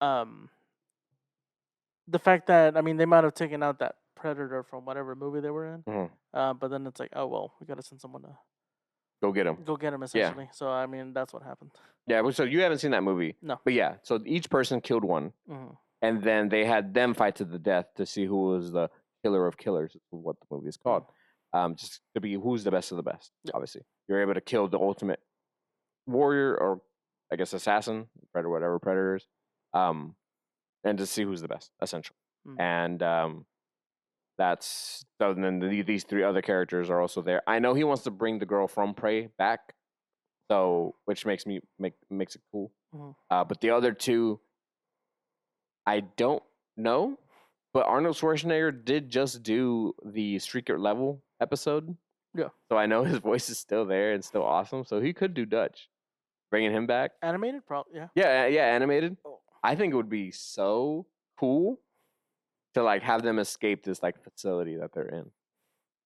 the fact that they might have taken out that Predator from whatever movie they were in, but then it's like, oh well, we got to send someone to go get him. Essentially. Yeah. So that's what happened. Yeah. So you haven't seen that movie? No. But yeah, so each person killed one, and then they had them fight to the death to see who was the killer of killers. Is what the movie is called. Just to be who's the best of the best. Yeah. Obviously, you're able to kill the ultimate warrior, or I guess assassin, predator, whatever predators, and to see who's the best, essentially. And that's so. Then these three other characters are also there. I know he wants to bring the girl from Prey back, so which makes it cool. But the other two, I don't know. But Arnold Schwarzenegger did just do the Secret Level episode. Yeah. So I know his voice is still there and still awesome. So he could do Dutch. bringing him back. Animated, probably. Yeah. Yeah, animated. Oh. I think it would be so cool to like have them escape this like facility that they're in,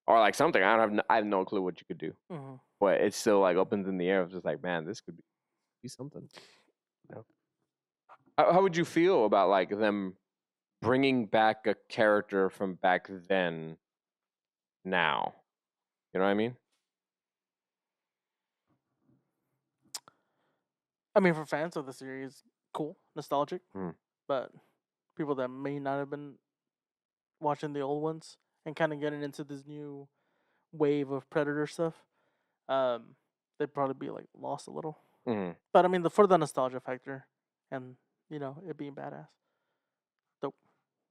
or like something. I have no clue what you could do, but it still like opens in the air. It's just like, man, this could be something. You know? How would you feel about like them bringing back a character from back then? Now, you know what I mean? I mean, for fans of the series, cool, nostalgic, Mm. but people that may not have been watching the old ones and kind of getting into this new wave of Predator stuff, they'd probably be like lost a little. Mm. But I mean, for the nostalgia factor and it being badass, dope.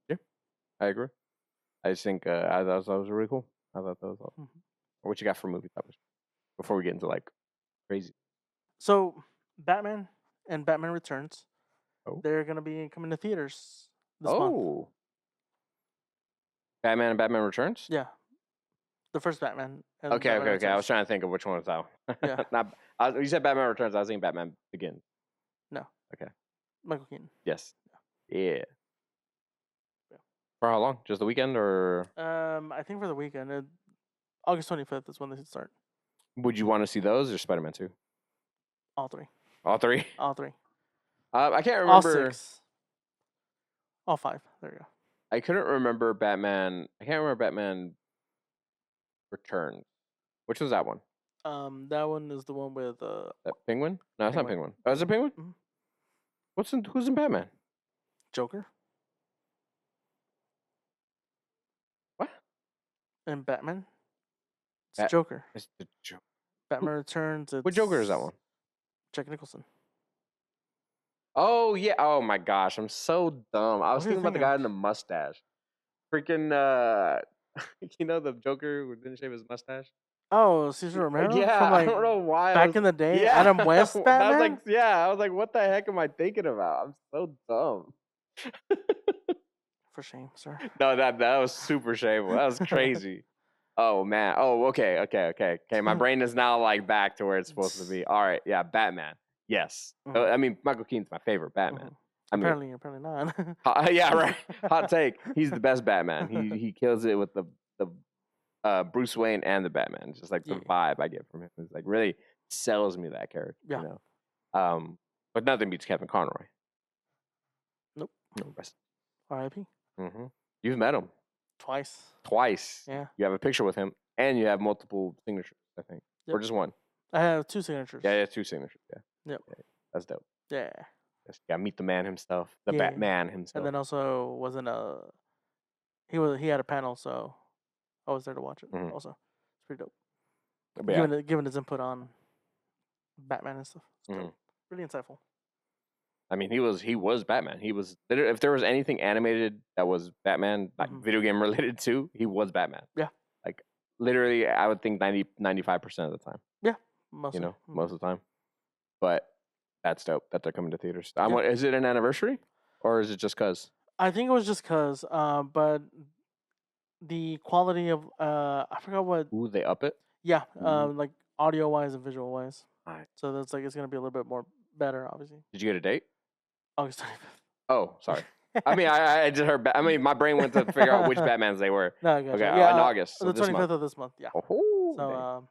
Yeah, I agree. I just think I thought that was really cool. I thought that was awesome. What you got for movie topics before we get into like crazy? So, Batman and Batman Returns, they're gonna be coming to theaters this month. Batman and Batman Returns? Yeah. The first Batman. And okay. Returns. I was trying to think of which one was that one. Yeah. You said Batman Returns. I was thinking Batman Begins. No. Okay. Michael Keaton. Yes. Yeah. For how long? Just the weekend or? I think for the weekend. August 25th is when they start. Would you want to see those or Spider-Man 2? All three. All three? All three. I can't remember. All 6. All 5. There you go. I couldn't remember Batman. I can't remember Batman Returns. Which was that one? That one is the one with that Penguin? No, it's not Penguin. Oh, is it Penguin? Mm-hmm. Who's in Batman? Joker. What? And Batman. It's Joker. It's the Joker. Batman Returns. What Joker is that one? Jack Nicholson. Oh yeah. Oh my gosh, I'm so dumb. I was thinking about the guy in the mustache. Freaking the Joker who didn't shave his mustache? Oh, Cesar Romero? Yeah, from, I don't know why. Back in the day, yeah. Adam West Batman? I was like, what the heck am I thinking about? I'm so dumb. For shame, sir. No, that was super shameful. That was crazy. Oh man. Oh, okay. My brain is now like back to where it's supposed to be. All right, yeah, Batman. Yes. I mean, Michael Keaton's my favorite Batman. Apparently not. Yeah, right. Hot take. He's the best Batman. He kills it with the Bruce Wayne and the Batman. Just like the vibe I get from him. It's like really sells me that character. Yeah. You know? But nothing beats Kevin Conroy. Nope. No rest. R.I.P. Mm-hmm. You've met him. Twice. Yeah. You have a picture with him, and you have multiple signatures, I think. Yep. Or just one? I have 2 signatures. Yeah, 2 signatures. Yeah. Yep. Yeah, that's dope. Yeah. Yeah, meet the man himself, the Batman himself. And then also he had a panel, so I was there to watch it. Mm-hmm. Also, it's pretty dope. But giving his input on Batman and stuff. It's really insightful. I mean, he was Batman. He was, if there was anything animated that was Batman, like video game related to, he was Batman. Yeah. Like literally, I would think 95% of the time. Yeah. Mostly. Most of the time. But that's dope that they're coming to theaters. Is it an anniversary or is it just cause? I think it was just cause, but the quality of I forgot what. Ooh, they up it. Yeah, like audio wise and visual wise. Right. So that's like it's gonna be a little bit more better, obviously. Did you get a date? August 25th. Oh, sorry. I mean, I just heard. I mean, my brain went to figure out which Batmans they were. No, okay. Yeah, in August. The 25th of this month. Yeah. Oh, so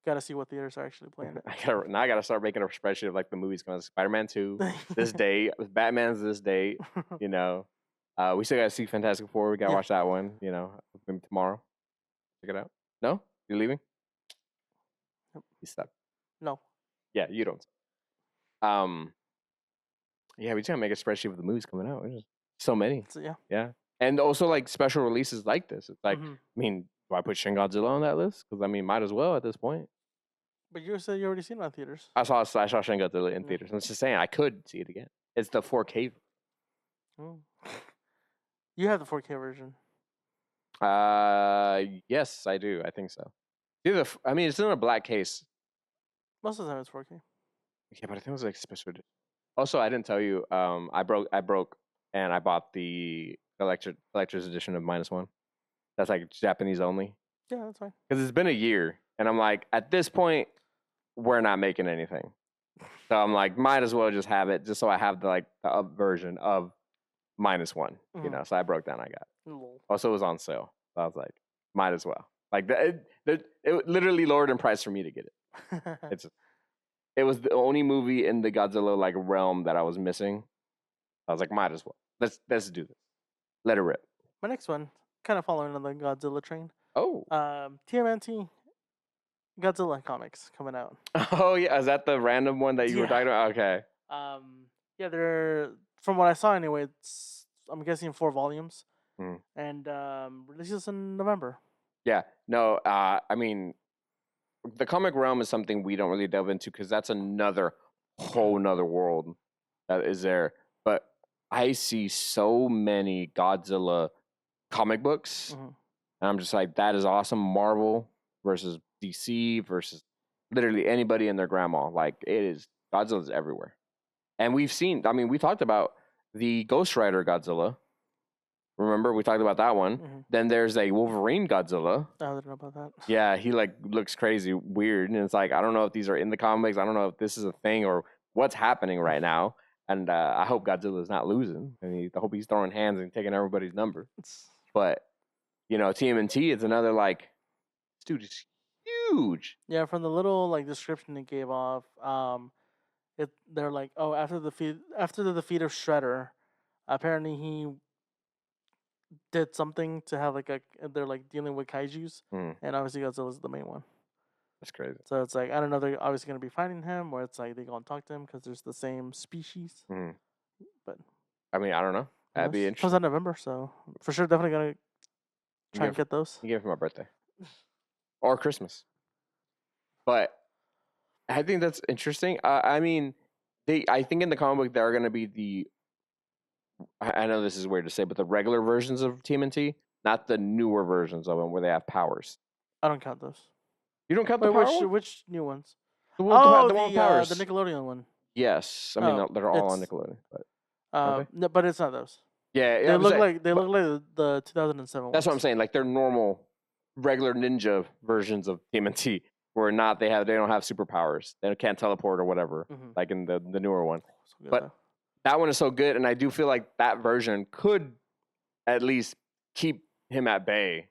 got to see what theaters are actually playing. I gotta start making a spreadsheet of like the movies coming. Spider-Man 2 this day, Batman's this date. We still gotta see Fantastic Four. We gotta watch that one. Maybe tomorrow. Check it out. No, you're leaving. Nope. You stuck. No. Yeah, you don't. Yeah, we just gotta make a spreadsheet of the movies coming out. There's so many. Yeah, and also like special releases like this. It's like, I mean, do I put Shin Godzilla on that list? Because I mean, might as well at this point. But you said you already seen it on theaters. I saw Shin Godzilla in theaters. I'm just saying I could see it again. It's the 4K. You have the 4K version. Yes, I do. I think so. I mean, it's in a black case. Most of the time, it's 4K. Yeah, but I think it was like special edition. Also, I didn't tell you. I broke, and I bought the collector's edition of -1. That's like Japanese only. Yeah, that's fine. Because it's been a year, and I'm like, at this point, we're not making anything. So I'm like, might as well just have it, just so I have the up version of -1. You know, so I broke down. I got it. Also, it was on sale. So I was like, might as well. Like it literally lowered in price for me to get it. It was the only movie in the Godzilla realm that I was missing. I was like, might as well. Let's do this. Let it rip. My next one, kind of following on the Godzilla train. Oh. TMNT Godzilla comics coming out. Oh yeah, is that the random one that you were talking about? Okay. Yeah, they're from what I saw anyway. I'm guessing 4 volumes, and releases in November. Yeah. No. I mean, the comic realm is something we don't really delve into because that's another whole nother world that is there. But I see so many Godzilla comic books, and I'm just like, that is awesome. Marvel versus DC versus literally anybody and their grandma. Like, it is, Godzilla's everywhere. And we've seen, I mean, we talked about the Ghost Rider Godzilla. Remember, we talked about that one. Then there's a Wolverine Godzilla. I don't know about that. Yeah, he looks crazy weird. And it's like, I don't know if these are in the comics. I don't know if this is a thing or what's happening right now. And I hope Godzilla's not losing. I hope he's throwing hands and taking everybody's number. But, you know, TMNT is another dude, it's huge. Yeah, from the little description it gave off, they're like, oh, after the defeat of Shredder, apparently he did something to have they're dealing with kaijus, and obviously Godzilla's the main one. That's crazy. So it's like, I don't know, they're obviously gonna be fighting him, or it's like they gonna talk to him because there's the same species. But I mean, I don't know. That'd be interesting. Comes out November, so for sure, definitely gonna try and get those. You get it for my birthday or Christmas. But I think that's interesting. I mean, I think in the comic book there are going to be I know this is weird to say, but the regular versions of TMNT, not the newer versions of them where they have powers. I don't count those. You don't count the powers? Which new ones? The one with powers. The Nickelodeon one. Yes, I mean they're all on Nickelodeon, but no, but it's not those. Yeah, they look like the 2007. That's what I'm saying. Like they're normal, regular ninja versions of TMNT. Where they don't have superpowers. They can't teleport or whatever, like in the newer one. So but that one is so good, and I do feel like that version could at least keep him at bay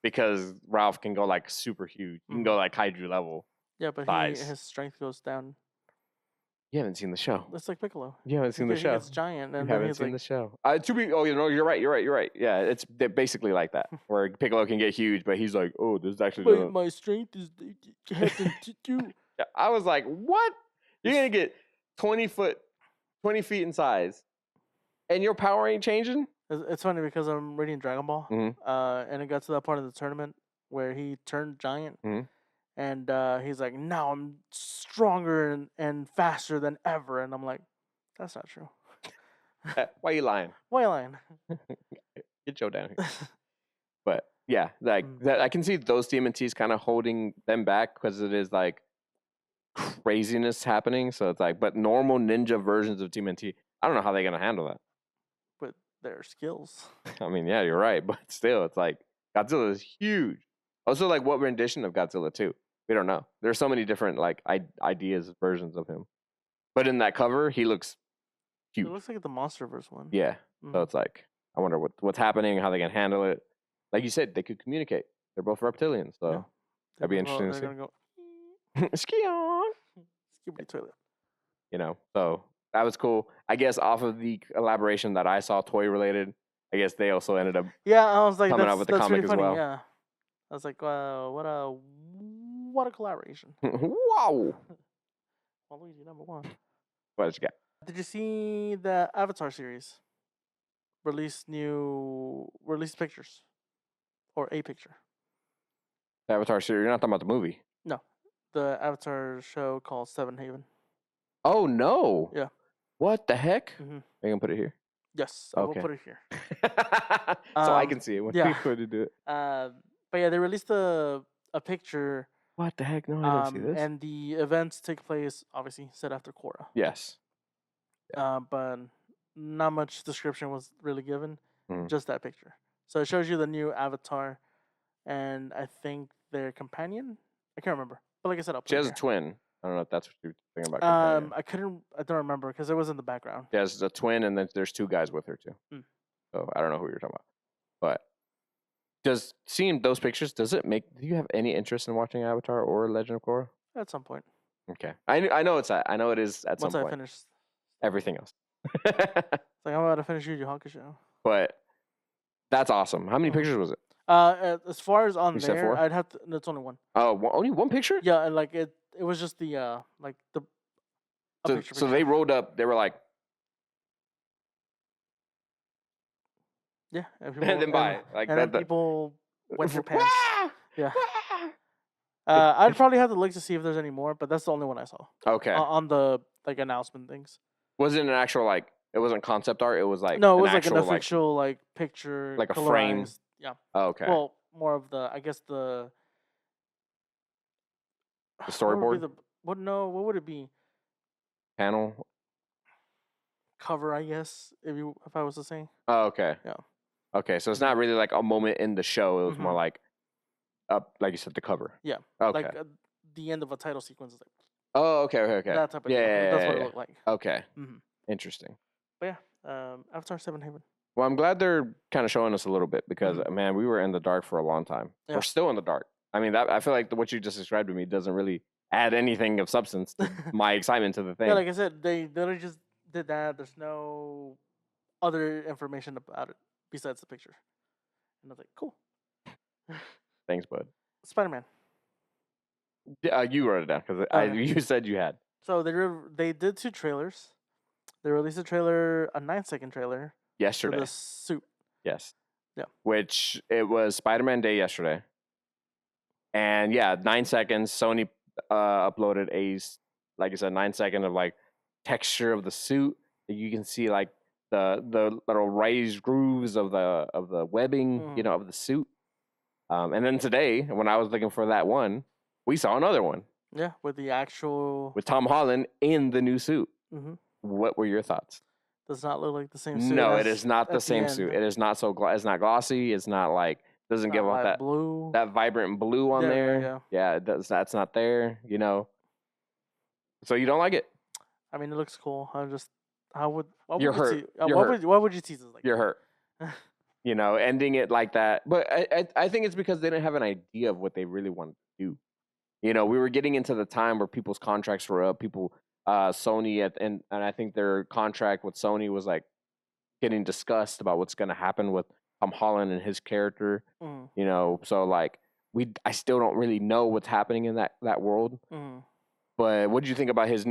because Ralph can go super huge. He can go kaiju level. Yeah, but his strength goes down. You haven't seen the show. It's like Piccolo. You haven't seen the show. It's giant. And you haven't seen the show. You're right. Yeah, it's basically like that, where Piccolo can get huge, but he's like, oh, this is actually. But my strength is nothing to do. Yeah, I was like, what? You're gonna get 20 feet in size, and your power ain't changing? It's funny because I'm reading Dragon Ball, and it got to that part of the tournament where he turned giant. And he's like, now I'm stronger and faster than ever. And I'm like, that's not true. Why are you lying? Get Joe down here. But yeah, I can see those TMNTs kind of holding them back because it is craziness happening. So it's but normal ninja versions of TMNT, I don't know how they're going to handle that. With their skills. I mean, yeah, you're right. But still, it's Godzilla is huge. Also, what rendition of Godzilla too? We don't know. There's so many different ideas, versions of him. But in that cover, he looks huge. It looks like the MonsterVerse one. Yeah. So it's I wonder what's happening, how they can handle it. Like you said, they could communicate. They're both reptilians, so that'd be interesting to see. Gonna go ski on. Skibidi toilet. You know, so that was cool. I guess off of the elaboration that I saw, toy related, I guess they also ended up. Yeah, I was like, coming out with the comic really funny, as well. Yeah, I was like, what a collaboration! Wow. Luigi #1. What did you got? Did you see the Avatar series? Release pictures, or a picture. The Avatar series. You're not talking about the movie. No, the Avatar show called Seven Haven. Oh no. Yeah. What the heck? Are you gonna put it here? Yes, I will put it here. So I can see it when people do it. But yeah, they released a picture. What the heck? No, I didn't see this. And the events take place, obviously, set after Korra. Yes. Yeah. But not much description was really given. Just that picture. So it shows you the new Avatar, and I think their companion. I can't remember. But like I said, she has a twin. I don't know if that's what you're thinking about. I don't remember because it was in the background. Yeah, there's a twin, and then there's 2 guys with her too. So I don't know who you're talking about. But seeing those pictures, do you have any interest in watching Avatar or Legend of Korra? At some point. Okay. I know it is at some point. Once I finish everything else. It's like I'm about to finish Yu Yu Hakusho. But that's awesome. How many pictures was it? As far as on You said there, 4? I'd have to. That's only one. Oh, only one picture? Yeah, and like it was just the like the. So they rolled up. They were like, yeah, and then bye. Like and that. Then people went their pants. Yeah. I'd probably have to look to see if there's any more, but that's the only one I saw. Okay. On the like announcement things. Was it an actual like? It wasn't concept art. It was like no, it was like an official like picture, like a frame. Yeah. Oh, okay. Well, more of the the storyboard. What would it be? Panel. Cover, I guess. If I was to say. Oh, okay. Yeah. Okay, so it's not really like a moment in the show. It was more like, like you said, the cover. Yeah. Okay. Like the end of a title sequence is like. Oh, okay. That type of thing. That's what it looked like. Okay. Interesting. But yeah, Avatar 7 Haven. Well, I'm glad they're kind of showing us a little bit because man, we were in the dark for a long time. Yeah. We're still in the dark. I mean, I feel like what you just described to me doesn't really add anything of substance to my excitement to the thing. Yeah, like I said, they literally just did that. There's no other information about it besides the picture. And I was like, cool. Thanks, bud. Spider-Man. Yeah, you wrote it down because you said you had. So they did 2 trailers. They released a trailer, a 9-second trailer. Yesterday. For the suit. Yes. Yeah. Which it was Spider-Man Day yesterday. And yeah, 9 seconds. Sony uploaded like I said, 9 second of like texture of the suit. You can see like the little raised grooves of the webbing, of the suit. And then today, when I was looking for that one, we saw another one. Yeah, with Tom Holland in the new suit. What were your thoughts? Does not look like the same suit. No, it is not the same suit. It is not so. It's not glossy. It's not like doesn't give off that blue, that vibrant blue on there. Yeah, it does. That's not there. So you don't like it? I mean, it looks cool. You're hurt. Why would you tease us like that? You're hurt. Ending it like that. But I think it's because they didn't have an idea of what they really wanted to do. We were getting into the time where people's contracts were up. Sony and I think their contract with Sony was like getting discussed about what's going to happen with Tom Holland and his character. So like I still don't really know what's happening in that world. But what did you think about his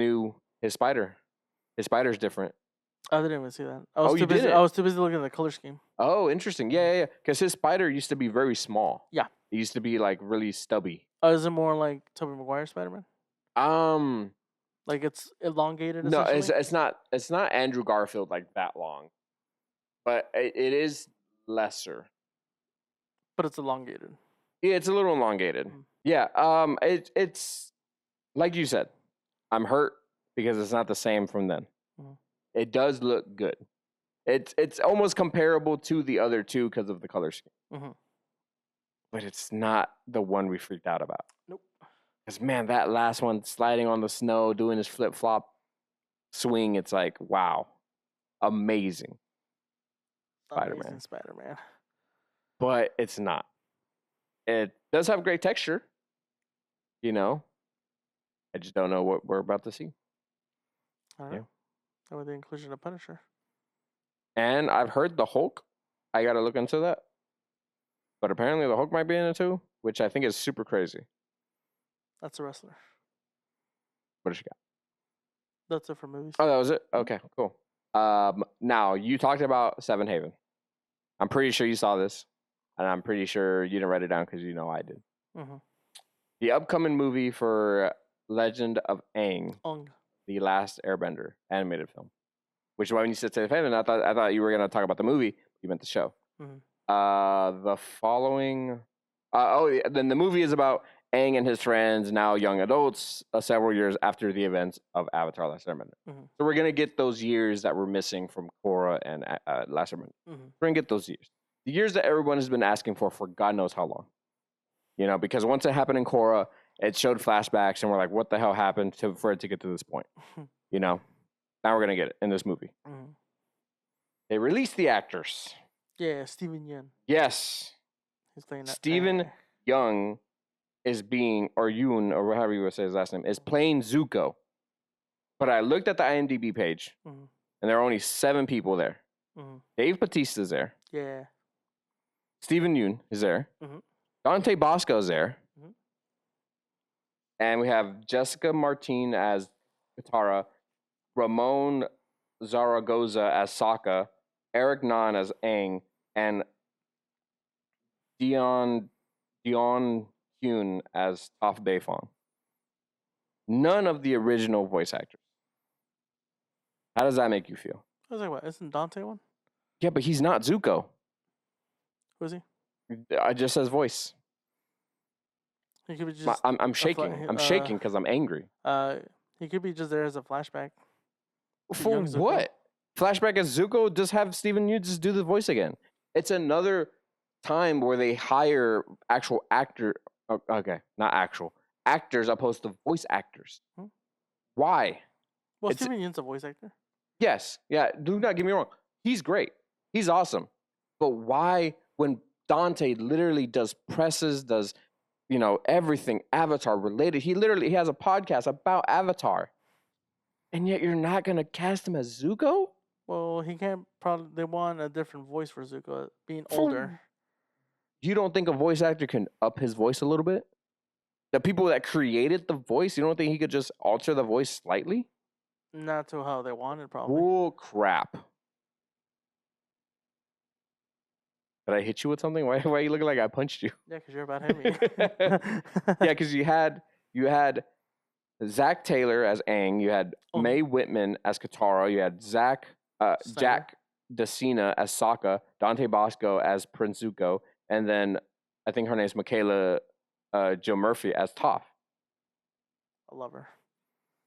spider? His spider's different. I didn't even see that. I was too busy looking at the color scheme. Oh, interesting. Yeah. Because his spider used to be very small. Yeah. It used to be like really stubby. Is it more like Tobey Maguire Spider-Man? Like it's elongated. No, it's not. It's not Andrew Garfield like that long, but it is lesser. But it's elongated. Yeah, it's a little elongated. Yeah. It's like you said. I'm hurt because it's not the same from then. It does look good. It's almost comparable to the other 2 because of the color scheme. But it's not the one we freaked out about. Nope. Because, man, that last one, sliding on the snow, doing his flip-flop swing, it's like, wow. Amazing. Spider-Man. But it's not. It does have great texture. I just don't know what we're about to see. All right. Yeah. With the inclusion of Punisher. And I've heard the Hulk. I got to look into that. But apparently the Hulk might be in it too, which I think is super crazy. That's a wrestler. What does she got? That's it for movies. Oh, that was it? Okay, cool. Now, you talked about Seven Haven. I'm pretty sure you saw this. And I'm pretty sure you didn't write it down because I did. The upcoming movie for Legend of Aang. The Last Airbender animated film. Which is why when you said Seven Haven, I thought you were going to talk about the movie. You meant the show. The following... then the movie is about Aang and his friends, now young adults, several years after the events of Avatar: Last Airbender. So we're going to get those years that were missing from Korra and Last Airbender. We're going to get those years. The years that everyone has been asking for God knows how long. Because once it happened in Korra, it showed flashbacks, and we're like, what the hell happened for it to get to this point? You know, now we're gonna get it in this movie. Mm-hmm. They released the actors. Yeah, Steven Yeun. Yes, he's playing that. Steven Yeun is being, or Yoon, or however you would say his last name, is playing Zuko. But I looked at the IMDb page, and there are only 7 people there. Dave Bautista's there. Yeah. Steven Yeun is there. Dante Bosco is there. And we have Jessica Martin as Katara, Ramon Zaragoza as Sokka, Eric Nan as Aang, and Dion Hyun as Toph Beifong. None of the original voice actors. How does that make you feel? I was like, what? Isn't Dante one? Yeah, but he's not Zuko. Who is he? I just says voice. He could be just. I'm shaking. I'm shaking because I'm angry. He could be just there as a flashback. For what? Flashback as Zuko? Just have Steven Yeun just do the voice again. It's another time where they hire actual actor. Okay, not actual actors opposed to voice actors. Why? Well, Steven Yeun's a voice actor. Yes. Yeah. Do not get me wrong. He's great. He's awesome. But why, when Dante literally does presses, does, everything Avatar related, he has a podcast about Avatar, and yet you're not going to cast him as Zuko? Well, he can't they want a different voice for Zuko, being older. You don't think a voice actor can up his voice a little bit? The people that created the voice, you don't think he could just alter the voice slightly? Not to how they wanted, probably. Oh, crap. Did I hit you with something? Why are you looking like I punched you? Yeah, because you're about to hit me. Yeah, because you had Zach Taylor as Aang, you had Mae Whitman as Katara, you had Jack Decina as Sokka, Dante Bosco as Prince Zuko, and then I think her name is Michaela Jill Murphy as Toph. I love her.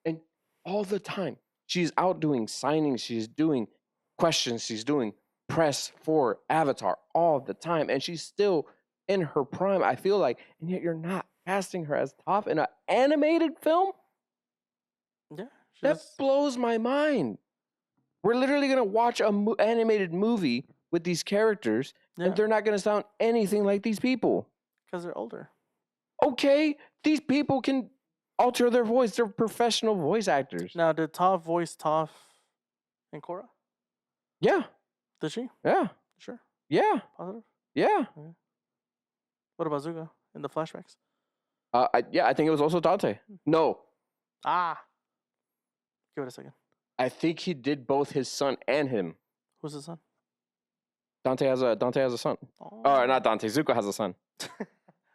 And all the time, she's out doing signings, she's doing questions, she's doing press for Avatar all the time, and she's still in her prime, I feel like, and yet you're not casting her as Toph in an animated film? Yeah. That blows my mind. We're literally going to watch an animated movie with these characters, and they're not going to sound anything like these people. Because they're older. Okay, these people can alter their voice. They're professional voice actors. Now, did Toph voice Toph in Korra? Yeah. Did she? Yeah. Sure. Yeah. Positive? Yeah. Okay. What about Zuko in the flashbacks? I think it was also Dante. No. Give it a second. I think he did both his son and him. Who's his son? Dante has a son. Oh, not Dante. Zuko has a son.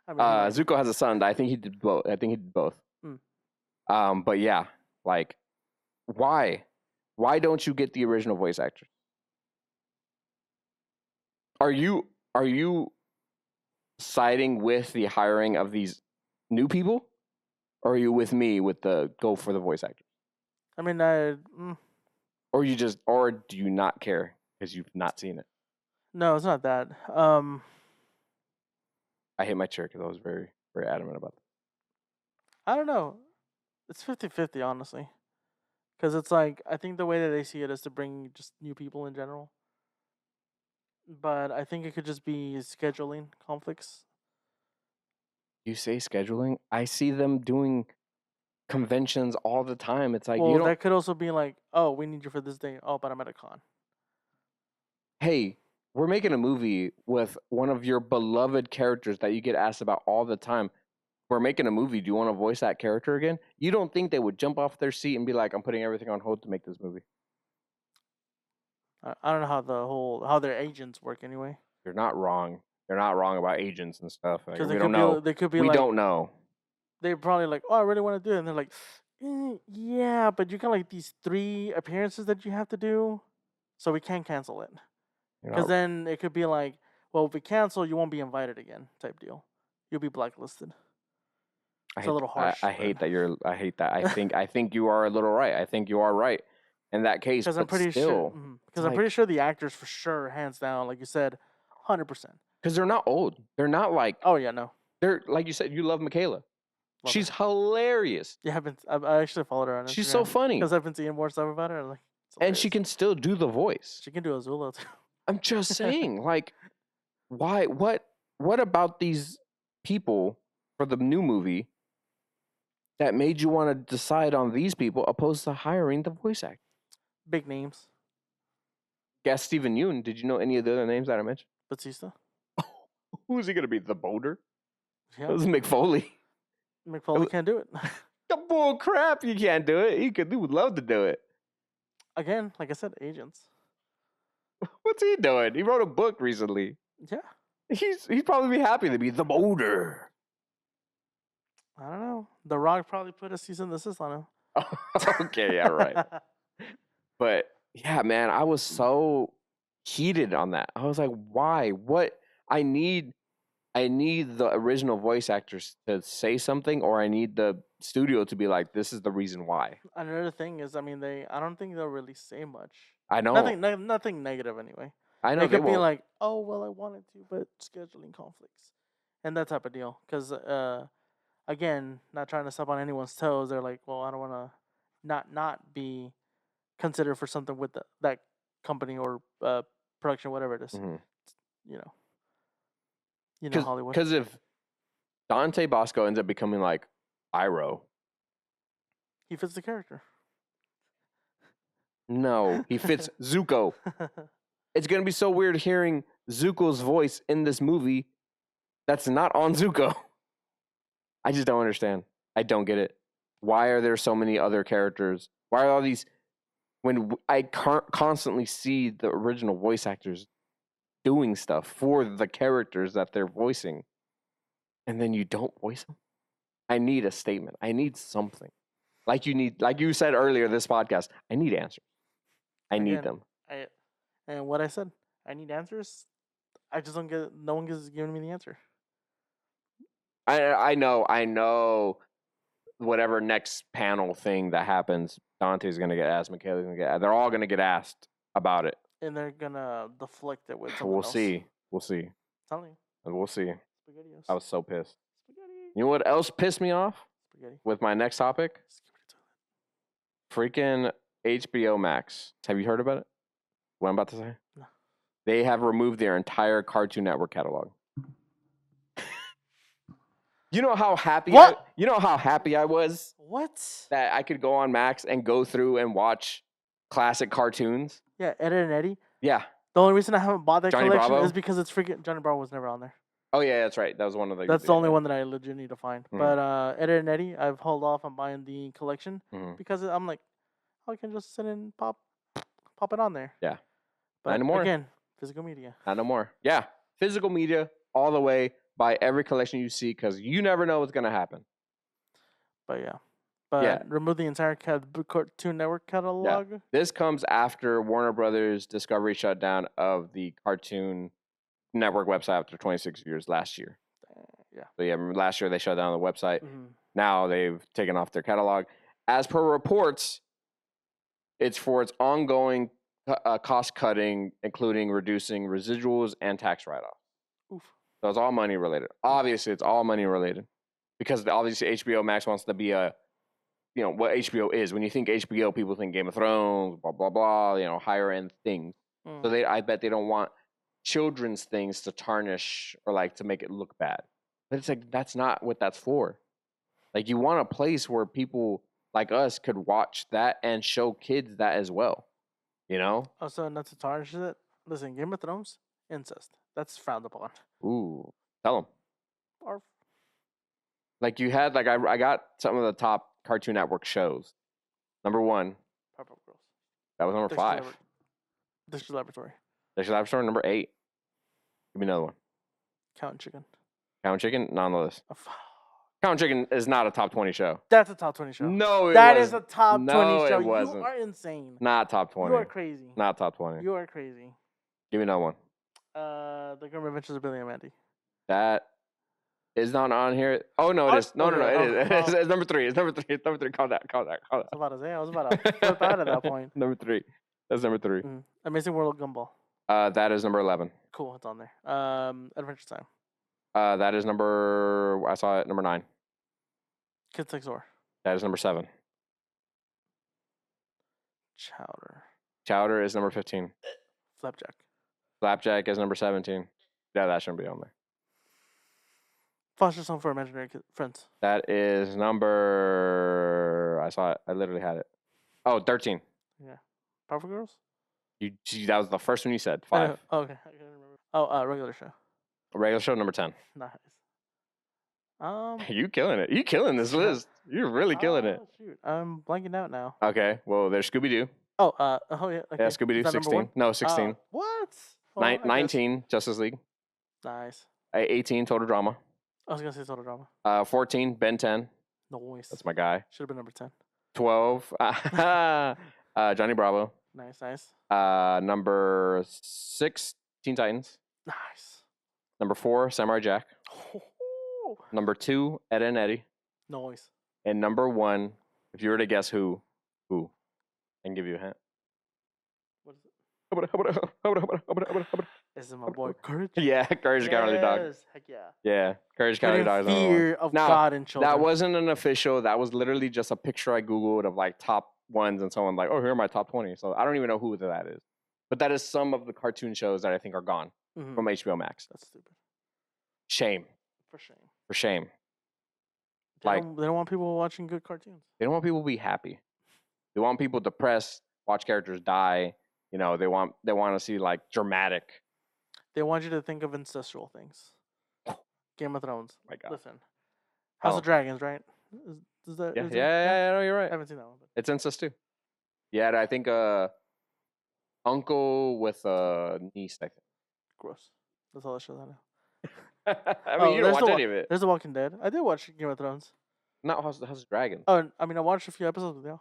Zuko has a son. I think he did both. But yeah, like, why? Why don't you get the original voice actors? Are you siding with the hiring of these new people, or are you with me with the go for the voice actors? I mean, or do you not care because you've not seen it? No, it's not that. I hit my chair because I was very, very adamant about that. I don't know. It's 50-50, honestly. Because it's like, I think the way that they see it is to bring just new people in general. But I think it could just be scheduling conflicts. You say scheduling? I see them doing conventions all the time. It's like, well, that could also be like, oh, we need you for this day. Oh, but I'm at a con. Hey, we're making a movie with one of your beloved characters that you get asked about all the time. We're making a movie. Do you want to voice that character again? You don't think they would jump off their seat and be like, I'm putting everything on hold to make this movie? I don't know how their agents work anyway. You're not wrong. They're not wrong about agents and stuff. Because we don't know. They could be. We don't know. They're probably like, oh, I really want to do it, and they're like, yeah, but you got like these 3 appearances that you have to do, so we can't cancel it. Because then it could be like, well, if we cancel, you won't be invited again, type deal. You'll be blacklisted. It's a little harsh. I hate that I hate that. I think you are a little right. I think you are right in that case. Because I'm pretty sure. Because I'm pretty sure the actors, for sure, hands down, like you said, 100%. Because they're not old. They're not like. Oh yeah, no. They're like you said. You love Michaela. She's hilarious. Yeah, I actually followed her on Instagram. She's so funny. Because I've been seeing more stuff about her. Like, and she can still do the voice. She can do Azula too. I'm just saying, like, why? What about these people for the new movie that made you want to decide on these people opposed to hiring the voice actor? Big names. Guess Steven Yeun. Did you know any of the other names that I mentioned? Batista. Who's he gonna be? The boulder? Yeah. It was Mick Foley. Mick Foley can't do it. The bull crap! You can't do it. He would love to do it. Again, like I said, agents. What's he doing? He wrote a book recently. Yeah. He'd probably be happy to be the boulder. I don't know. The Rock probably put a cease and desist on him. Okay, yeah, right. But yeah, man, I was so heated on that. I was like, why? What? I need the original voice actors to say something, or I need the studio to be like, this is the reason why. Another thing is, I mean, I don't think they'll really say much. I know. Nothing negative anyway. I know they could be like, oh, well, I wanted to, but scheduling conflicts. And that type of deal. Because, again, not trying to step on anyone's toes, they're like, well, I don't want to not be considered for something with that company or production, whatever it is. Mm-hmm. You know Hollywood. Because if Dante Bosco ends up becoming like Iroh, he fits the character. No, he fits Zuko. It's going to be so weird hearing Zuko's voice in this movie that's not on Zuko. I just don't understand. I don't get it. Why are there so many other characters? Why are all these... When I constantly see the original voice actors doing stuff for the characters that they're voicing, and then you don't voice them? I need a statement. I need something. Like you said earlier this podcast, I need answers. I need them. And what I said, I need answers. I just don't get. No one is giving me the answer. I know. Whatever next panel thing that happens, Dante's gonna get asked. Michaela's gonna get asked. They're all gonna get asked about it. And they're gonna deflect it with something We'll else. see. We'll see. Telling you. We'll see. SpaghettiOs. I was so pissed. Spaghetti. You know what else pissed me off? Spaghetti. With my next topic? Freaking HBO Max. Have you heard about it? What I'm about to say? No. They have removed their entire Cartoon Network catalog. You know how happy I was? What? That I could go on Max and go through and watch classic cartoons. Yeah, Ed, Edd n Eddy. Yeah. The only reason I haven't bought that Johnny collection Bravo? is because it's freaking Johnny Bravo was never on there. Oh yeah, that's right. That was one of the. That's the only one that I legit need to find. Mm. But Ed, Edd n Eddy, I've held off on buying the collection because I'm like, I can just sit and pop it on there. Yeah. But not anymore. Again, physical media. Not no more. Yeah, physical media all the way. Buy every collection you see because you never know what's gonna happen. But remove the entire Cartoon Network catalog. Yeah. This comes after Warner Brothers Discovery shutdown of the Cartoon Network website after 26 years last year. Yeah. So yeah, remember last year they shut down the website. Mm-hmm. Now they've taken off their catalog. As per reports, it's for its ongoing cost cutting, including reducing residuals and tax write-offs. Oof. So it's all money related. Obviously, it's all money related because obviously HBO Max wants to be what HBO is. When you think HBO, people think Game of Thrones, blah blah blah. Higher end things. Mm. So I bet they don't want children's things to tarnish or like to make it look bad. But it's like that's not what that's for. Like you want a place where people like us could watch that and show kids that as well. Also, not to tarnish it. Listen, Game of Thrones, incest. That's frowned upon. Ooh, tell them. Arf. Like you had, I got some of the top Cartoon Network shows. Number 1. Powerpuff Girls. That was number 5. Dexter's Laboratory. Dexter's Laboratory, number 8. Give me another one. Count Chicken. Count Chicken, not on the list. Count Chicken is not a top 20 show. That's a top 20 show. No, it That wasn't. is a top 20 show. It wasn't. You are insane. Not top 20. You are crazy. Not top 20. You are crazy. Give me another one. The Grim Adventures of Billy and Mandy. That is not on here. Oh no, it is. No, it is. It's number 3. It's number 3. It's number 3. Call that. I was about to say. I was about to flip out at that point. Number 3. That's number 3. Amazing World of Gumball. That is number 11. Cool, it's on there. Adventure Time. That is number. I saw it number 9. Kids Next Door. That is number 7. Chowder. Chowder is number 15. Flapjack. Flapjack is number 17. Yeah, that shouldn't be on there. Foster Song for Imaginary Friends. That is number... I saw it. I literally had it. Oh, 13. Yeah. Powerpuff Girls? That was the first one you said. 5. Oh, okay. I can't remember. Oh, Regular Show. Regular Show, number 10. Nice. You killing it. You killing this list. You're really killing it. Shoot. I'm blanking out now. Okay. Well, there's Scooby-Doo. Oh, yeah. Okay. Yeah, Scooby-Doo, 16. No, 16. What? Well, 19, Justice League. Nice. 18, Total Drama. I was going to say Total Drama. 14, Ben 10. Noise. That's my guy. Should have been number 10. 12, Johnny Bravo. Nice. Number 6, Teen Titans. Nice. Number 4, Samurai Jack. Number 2, Ed and Eddie. Noise. And number 1, if you were to guess who, I can give you a hint. What is it? This is my boy Courage. Yeah, Courage the Cowardly Dog. Heck yeah. Yeah, Courage the Cowardly Dog. Fear of God and children. That wasn't an official. That was literally just a picture I googled of like top ones, and someone like, oh, here are my top 20. So I don't even know who that is. But that is some of the cartoon shows that I think are gone from HBO Max. That's stupid. Shame. For shame. They don't want people watching good cartoons. They don't want people to be happy. They want people depressed, watch characters die. You know, they want to see like dramatic. They want you to think of ancestral things. Game of Thrones. My God. Listen. House of Dragons, right? Is that? Yeah, no, you're right. I haven't seen that one. But... It's incest too. Yeah, I think uncle with a niece, I think. Gross. That's all that shows I know. I mean, you don't watch any of it. There's The Walking Dead. I did watch Game of Thrones. Not House of Dragons. Oh, I mean, I watched a few episodes with you.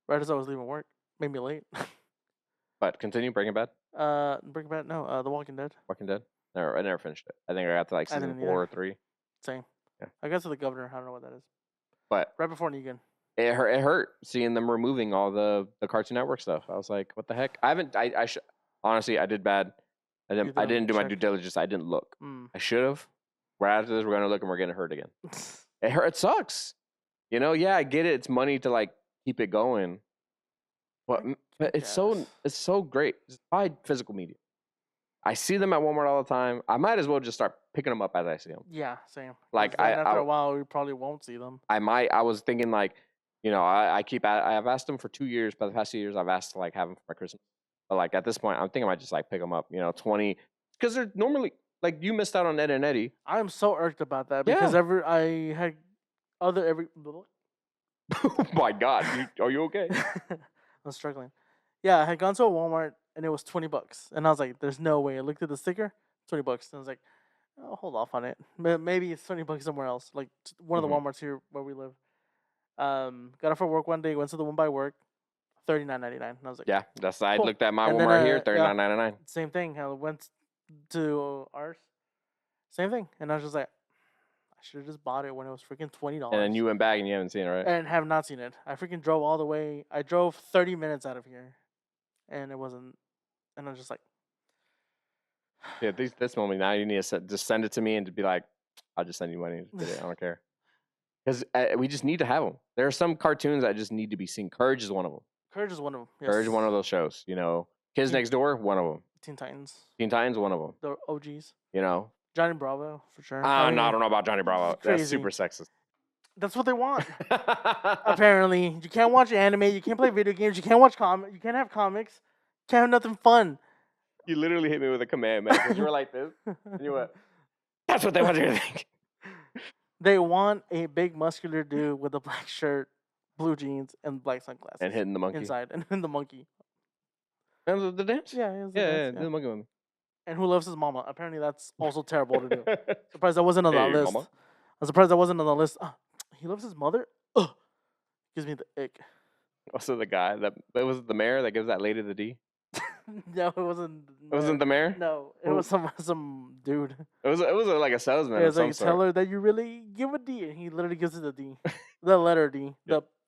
Right as I was leaving work. Made me late. But continue, Breaking Bad? Breaking Bad? No, The Walking Dead. Walking Dead? I never finished it. I think I got to like season 4 or 3. Same. Yeah. I got to the Governor. I don't know what that is. But right before Negan. It hurt seeing them removing all the Cartoon Network stuff. I was like, what the heck? Honestly, I did bad. I didn't do my due diligence. I didn't look. I should have. Right after this, we're going to look and we're getting hurt again. It hurt. It sucks. You know, yeah, I get it. It's money to like keep it going. But it's so great. Just buy physical media. I see them at Walmart all the time. I might as well just start picking them up as I see them. Yeah, same. Like after a while, we probably won't see them. I was thinking like, you know, I've asked them for 2 years. By the past 2 years, I've asked to like have them for my Christmas. But like at this point, I'm thinking I might just like pick them up. You know, 20 because they're normally like you missed out on Ed and Eddie. I'm so irked about that because I had every. Oh my God, are you okay? I'm struggling. Yeah, I had gone to a Walmart and it was $20, and I was like, "There's no way." I looked at the sticker, $20, and I was like, "I'll hold off on it. Maybe it's $20 somewhere else, like one of the WalMarts here where we live." Got off for work one day, went to the one by work, $39.99, and I was like, "Yeah, that's." Cool. I looked at my Walmart here, $39.99. Same thing. I went to ours, same thing, and I was just like, I should have just bought it when it was freaking $20. And then you went back and you haven't seen it, right? And have not seen it. I freaking drove all the way. I drove 30 minutes out of here, and it wasn't. And I was just like, yeah, this moment now you need to just send it to me and to be like, I'll just send you money. Get it. I don't care. Because we just need to have them. There are some cartoons that just need to be seen. Courage is one of them. Courage is one of them. Yes. Courage is one of those shows. You know, Kids Next Door, one of them. Teen Titans. Teen Titans, one of them. The OGs. You know. Johnny Bravo, for sure. No, I don't know about Johnny Bravo. That's super sexist. That's what they want. Apparently. You can't watch anime. You can't play video games. You can't watch comics. You can't have comics. You can't have nothing fun. You literally hit me with a command, man. Because you were like this. And you went, that's what they want you to think. They want a big muscular dude with a black shirt, blue jeans, and black sunglasses. And hitting the monkey. Inside. And hitting the monkey. And the dance? Yeah, the monkey one. And who loves his mama? Apparently, that's also terrible to do. Surprised I wasn't on that list. Mama? I'm surprised I wasn't on the list. He loves his mother? Ugh. Gives me the ick. Also, the guy that was the mayor that gives that lady the D. No, it wasn't. It wasn't the mayor. No, it was some dude. It was like a salesman. It was like tell her that you really give a D, and he literally gives it a D, the letter D.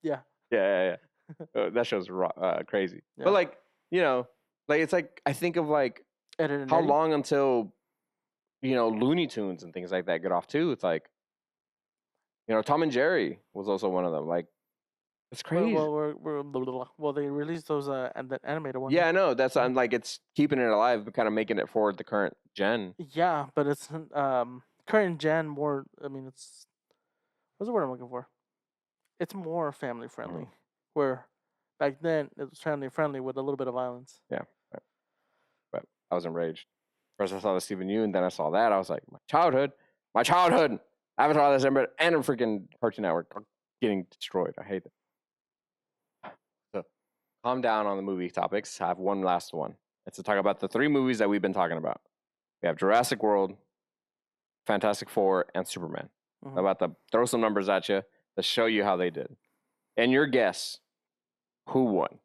Yeah. That show's crazy. Yeah. But like it's like I think of like how long until Looney Tunes and things like that get off too. It's like You know, Tom and Jerry was also one of them. Like, it's crazy. Well, they released those and the animated one. Yeah, I know. That's I'm like it's keeping it alive, but kind of making it for the current gen. Yeah, but it's current gen more. I mean, what's the word I'm looking for? It's more family friendly. Where back then it was family friendly with a little bit of violence. Yeah, but I was enraged. First, I saw the Stephen Yeun, and then I saw that. I was like, my childhood. Avatar, this and a freaking Cartoon Network getting destroyed. I hate it. So, calm down on the movie topics. I have one last one. It's to talk about the 3 movies that we've been talking about. We have Jurassic World, Fantastic Four, and Superman. I'm about to throw some numbers at you to show you how they did. And your guess, who won?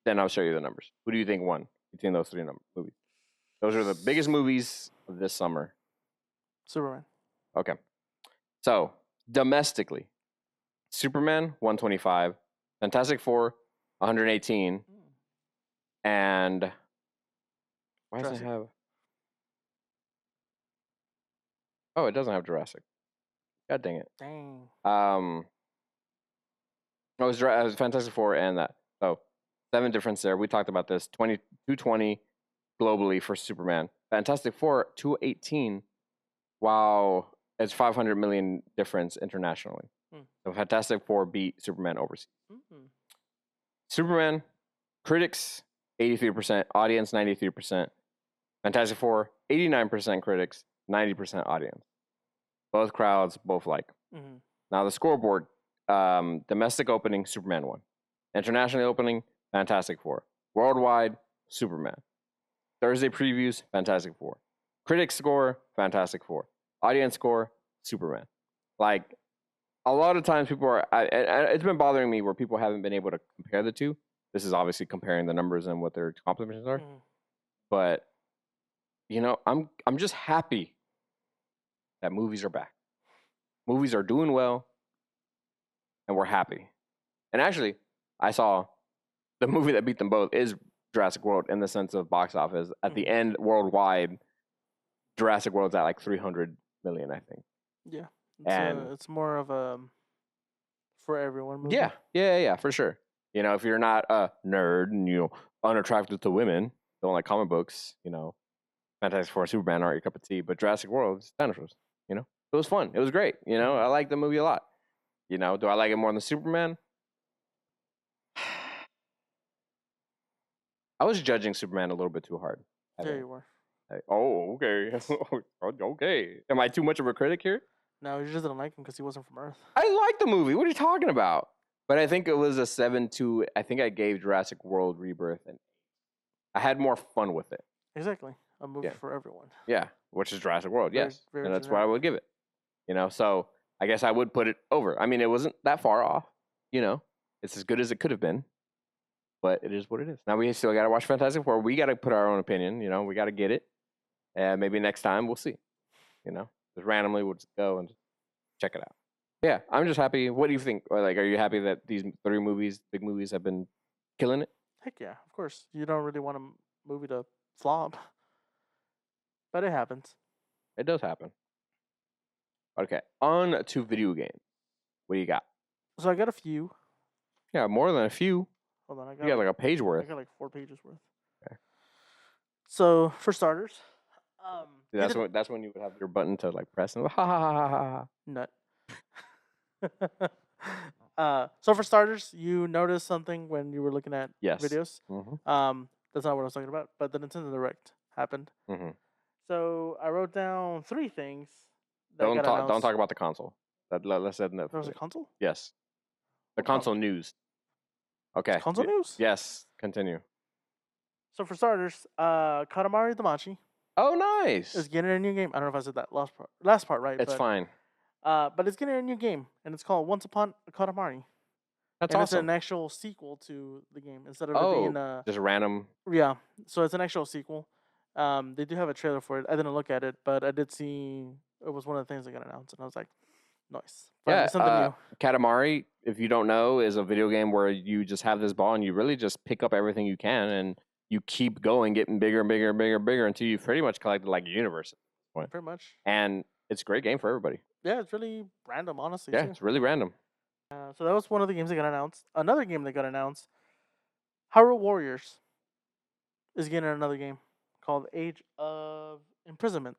Then I'll show you the numbers. Who do you think won between those 3 movies? Those are the biggest movies of this summer. Superman. Okay. So, domestically, Superman, 125. Fantastic Four, 118. And why does it have... Oh, it doesn't have Jurassic. God dang it. Dang. It was Fantastic Four and that. So, 7 difference there. We talked about this. 220 globally for Superman. Fantastic Four, 218. Wow. It's 500 million difference internationally. So Fantastic Four beat Superman overseas. Superman, critics, 83%, audience, 93%. Fantastic Four, 89% critics, 90% audience. Both crowds, both like. Now the scoreboard, domestic opening, Superman won. International opening, Fantastic Four. Worldwide, Superman. Thursday previews, Fantastic Four. Critics score, Fantastic Four. Audience score, Superman. Like, a lot of times people are... it's been bothering me where people haven't been able to compare the two. This is obviously comparing the numbers and what their accomplishments are. But, you know, I'm just happy that movies are back. Movies are doing well, and we're happy. And actually, I saw the movie that beat them both is Jurassic World in the sense of box office. At the end, worldwide, Jurassic World's at like 300 million, I think. Yeah. It's more of a for everyone movie. Yeah, for sure. You know, if you're not a nerd and, you know, unattracted to women, don't like comic books, you know, Fantastic Four and Superman aren't your cup of tea, but Jurassic World is dinosaurs, you know? It was fun. It was great. You know, I like the movie a lot. You know, do I like it more than Superman? I was judging Superman a little bit too hard. Yeah, you were. Oh, okay. Okay. Am I too much of a critic here? No, you just didn't like him because he wasn't from Earth. I like the movie. What are you talking about? But I think it was a 7-2. I think I gave Jurassic World Rebirth, and I had more fun with it. Exactly. A movie for everyone. Yeah, which is Jurassic World, yes. And that's why I would give it. You know, so I guess I would put it over. I mean, it wasn't that far off. You know, it's as good as it could have been. But it is what it is. Now we still got to watch Fantastic Four. We got to put our own opinion. You know, we got to get it. And maybe next time we'll see. You know, just randomly we'll just go and check it out. Yeah, I'm just happy. What do you think? Or like, are you happy that these 3 movies, big movies, have been killing it? Heck yeah, of course. You don't really want a movie to flop. But it happens. It does happen. Okay, on to video games. What do you got? So I got a few. Yeah, more than a few. Hold on, you got like a page worth. I got like 4 pages worth. Okay. So for starters, that's when you would have your button to like press and ha ha ha ha ha. Nut. So for starters, you noticed something when you were looking at videos. That's not what I was talking about, but the Nintendo Direct happened. So I wrote down 3 things. Don't talk about the console. Let's say there was a console. Yes, the console news. Okay. Console news. Yes. Continue. So for starters, Katamari Damacy. Oh, nice. Is getting a new game. I don't know if I said that last part right. It's fine. But it's getting a new game, and it's called Once Upon a Katamari. That's awesome. It's an actual sequel to the game instead of it being just random. Yeah, so it's an actual sequel. They do have a trailer for it. I didn't look at it, but I did see it was one of the things they got announced, and I was like, nice. Yeah, something new. Katamari, if you don't know, is a video game where you just have this ball and you really just pick up everything you can, and you keep going, getting bigger and bigger and bigger and bigger until you've pretty much collected like a universe at this point. Pretty much. And it's a great game for everybody. Yeah, it's really random, honestly. Yeah, too. it's really random. So that was one of the games that got announced. Another game that got announced, Hyrule Warriors, is getting another game called Age of Imprisonment.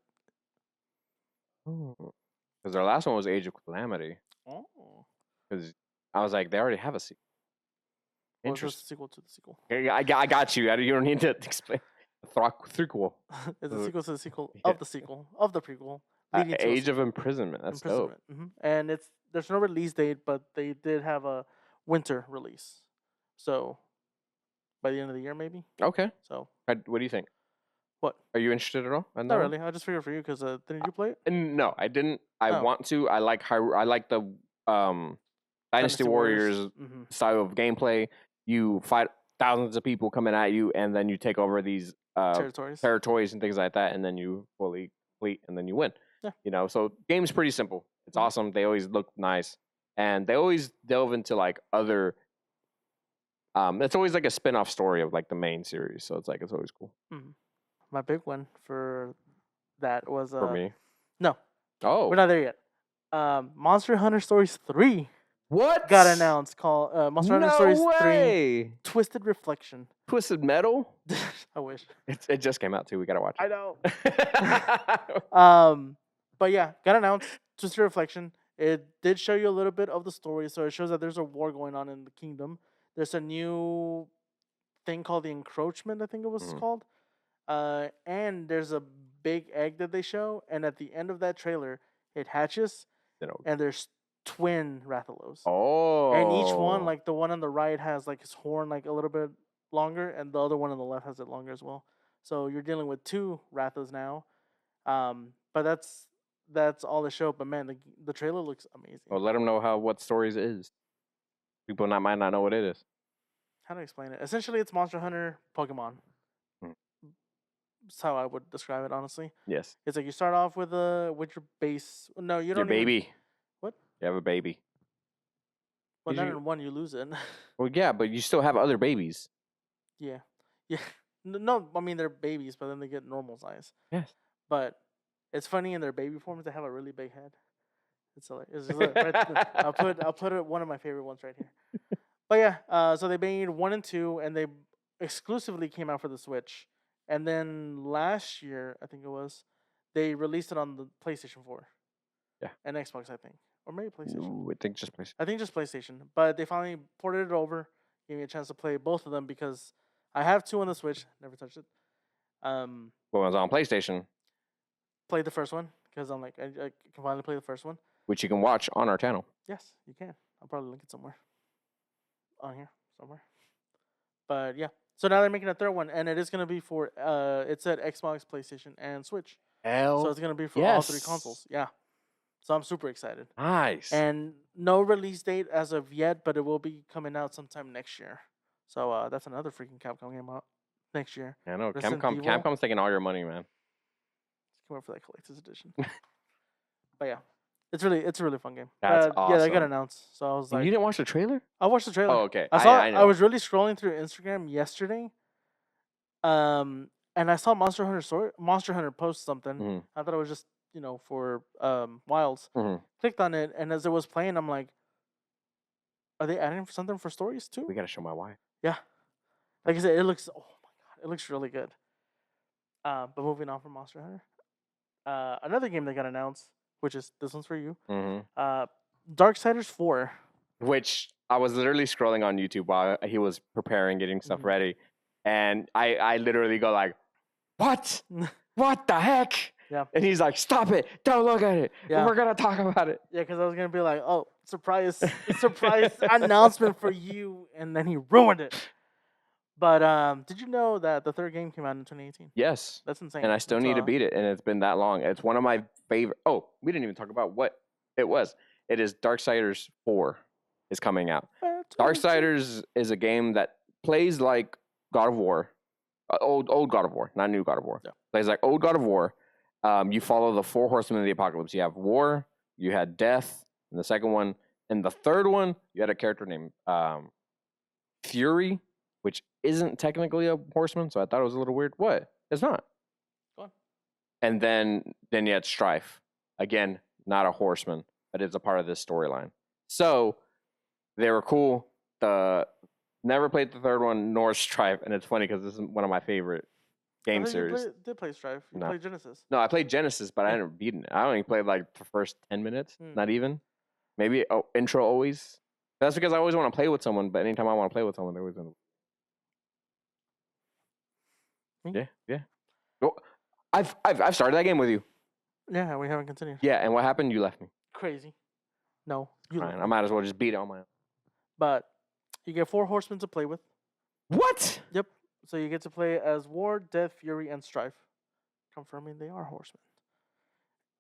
Because their last one was Age of Calamity. Oh. Because I was like, they already have a sequel. Interesting. Sequel to the sequel. I got you. You don't need to explain. Threequel. It's a sequel to the sequel of the sequel of the prequel. Leading to Age of Imprisonment. That's dope. And there's no release date, but they did have a winter release. So by the end of the year, maybe. Okay. So what do you think? What? Are you interested at all? Not really. I just figured for you because didn't you play it? No, I didn't. I want to. I like I like the Dynasty Warriors style of gameplay. You fight thousands of people coming at you, and then you take over these territories and things like that, and then you fully complete, and then you win. Yeah. You know, so game's pretty simple. It's awesome. They always look nice, and they always delve into like other. It's always like a spin-off story of like the main series, so it's always cool. Mm-hmm. My big one for that was for me. No. Oh, we're not there yet. Monster Hunter Stories 3. What got announced? Called Monster Hunter Stories 3 Twisted Reflection. Twisted Metal? I wish. It just came out too. We gotta watch it. I know. But yeah, got announced. Twisted Reflection. It did show you a little bit of the story, so it shows that there's a war going on in the kingdom. There's a new thing called the Encroachment, I think it was called. And there's a big egg that they show, and at the end of that trailer, it hatches, and there's twin Rathalos. Oh. And each one, like the one on the right has like his horn like a little bit longer, and the other one on the left has it longer as well. So you're dealing with two Rathas now. But that's all the show. But man, the trailer looks amazing. Well, let them know what Stories is. People might not know what it is. How to explain it? Essentially, it's Monster Hunter Pokemon. That's how I would describe it, honestly. Yes. It's like you start off with your base. No, you don't. Your baby. What? You have a baby. Well, not in one, you lose it. Well, yeah, but you still have other babies. Yeah. Yeah. No, I mean they're babies, but then they get normal size. Yes. But it's funny in their baby forms they have a really big head. It's hilarious. Right, I'll put it one of my favorite ones right here. But yeah, so they made 1 and 2, and they exclusively came out for the Switch. And then last year, I think it was, they released it on the PlayStation 4. Yeah. And Xbox, I think. Or maybe PlayStation. Ooh, I think just PlayStation. I think just PlayStation. But they finally ported it over, gave me a chance to play both of them because I have 2 on the Switch. Never touched it. What was on PlayStation? Played the first one because I'm like, I can finally play the first one. Which you can watch on our channel. Yes, you can. I'll probably link it somewhere. On here, somewhere. But yeah. So now they're making a third one, and it is going to be for, it said Xbox, PlayStation, and Switch. So it's going to be for all 3 consoles. Yeah. So I'm super excited. Nice. And no release date as of yet, but it will be coming out sometime next year. So that's another freaking Capcom game out next year. I know. Capcom's taking all your money, man. Come over for that collector's edition. But yeah. It's a really fun game. That's awesome. Yeah, they got announced. So I was like, you didn't watch the trailer? I watched the trailer. Oh, okay. I was really scrolling through Instagram yesterday. And I saw Monster Hunter post something. Mm-hmm. I thought it was just, for Wilds. Mm-hmm. Clicked on it, and as it was playing, I'm like, are they adding something for stories too? We gotta show my wife. Yeah. Like I said, it looks really good. But moving on from Monster Hunter. Another game that got announced, which is this one's for you. Mm-hmm. Darksiders 4. Which I was literally scrolling on YouTube while he was preparing, getting stuff ready, and I literally go like, "What? What the heck?" Yeah. And he's like, "Stop it! Don't look at it. Yeah. We're gonna talk about it." Yeah, because I was gonna be like, "Oh, surprise announcement for you," and then he ruined it. But did you know that the third game came out in 2018? Yes. That's insane. And I still need to beat it, and it's been that long. It's one of my favorite. Oh, we didn't even talk about what it was. It is Darksiders 4 is coming out. Darksiders is a game that plays like God of War, old God of War, not new God of War. Yeah. Plays like old God of War. You follow the 4 horsemen of the apocalypse. You have war, you had death, in the second one. In the third one, you had a character named Fury, which isn't technically a horseman, so I thought it was a little weird. What? It's not. Go on. And then you had Strife. Again, not a horseman, but it's a part of this storyline. So they were cool. Never played the third one nor Strife, and it's funny because this is one of my favorite game series. You did play Strife. You played Genesis. No, I played Genesis, but I ended beaten it. I only played like the first 10 minutes, not even. Maybe intro always. That's because I always want to play with someone, but anytime I want to play with someone, they're always in. Yeah. Well, I've started that game with you. Yeah, we haven't continued. Yeah, and what happened? You left me. Crazy. No, I might as well just beat it on my own. But you get 4 horsemen to play with. What? Yep. So you get to play as War, Death, Fury, and Strife, confirming they are horsemen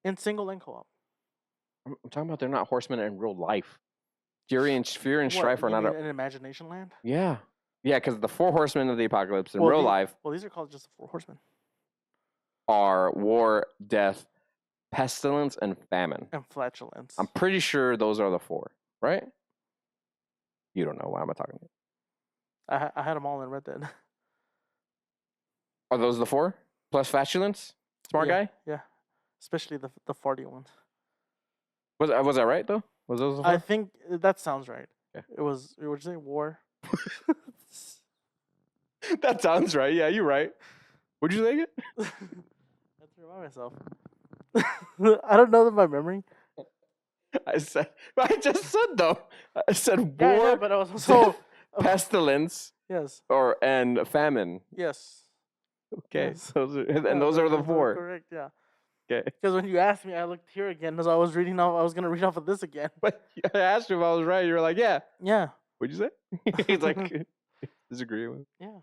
in single and co-op. I'm talking about they're not horsemen in real life. Fury and Strife are not an imagination land. Yeah, because the 4 horsemen of the apocalypse in real life. Well, these are called just the 4 horsemen. Are War, Death, Pestilence, and Famine. And Flatulence. I'm pretty sure those are the 4, right? You don't know. Why am I talking to you? I had them all in Red Dead. Are those the 4? Plus Flatulence? Smart guy? Yeah. Especially the farty ones. Was that right, though? Was those the 4? I think that sounds right. Yeah. It was, what did you say? War? That sounds right. Yeah, you're right. Would you think it? I have to remind myself. I don't know that by memory. I just said though. I said War, yeah, but I was also Pestilence. Yes. And Famine. Yes. Okay. Yes. Those are the 4. Correct. Yeah. Okay. Because when you asked me, I looked here again as I was reading off. I was gonna read off of this again. But I asked you if I was right. You were like, "Yeah." Yeah. What'd you say? He's like, disagree with. Yeah.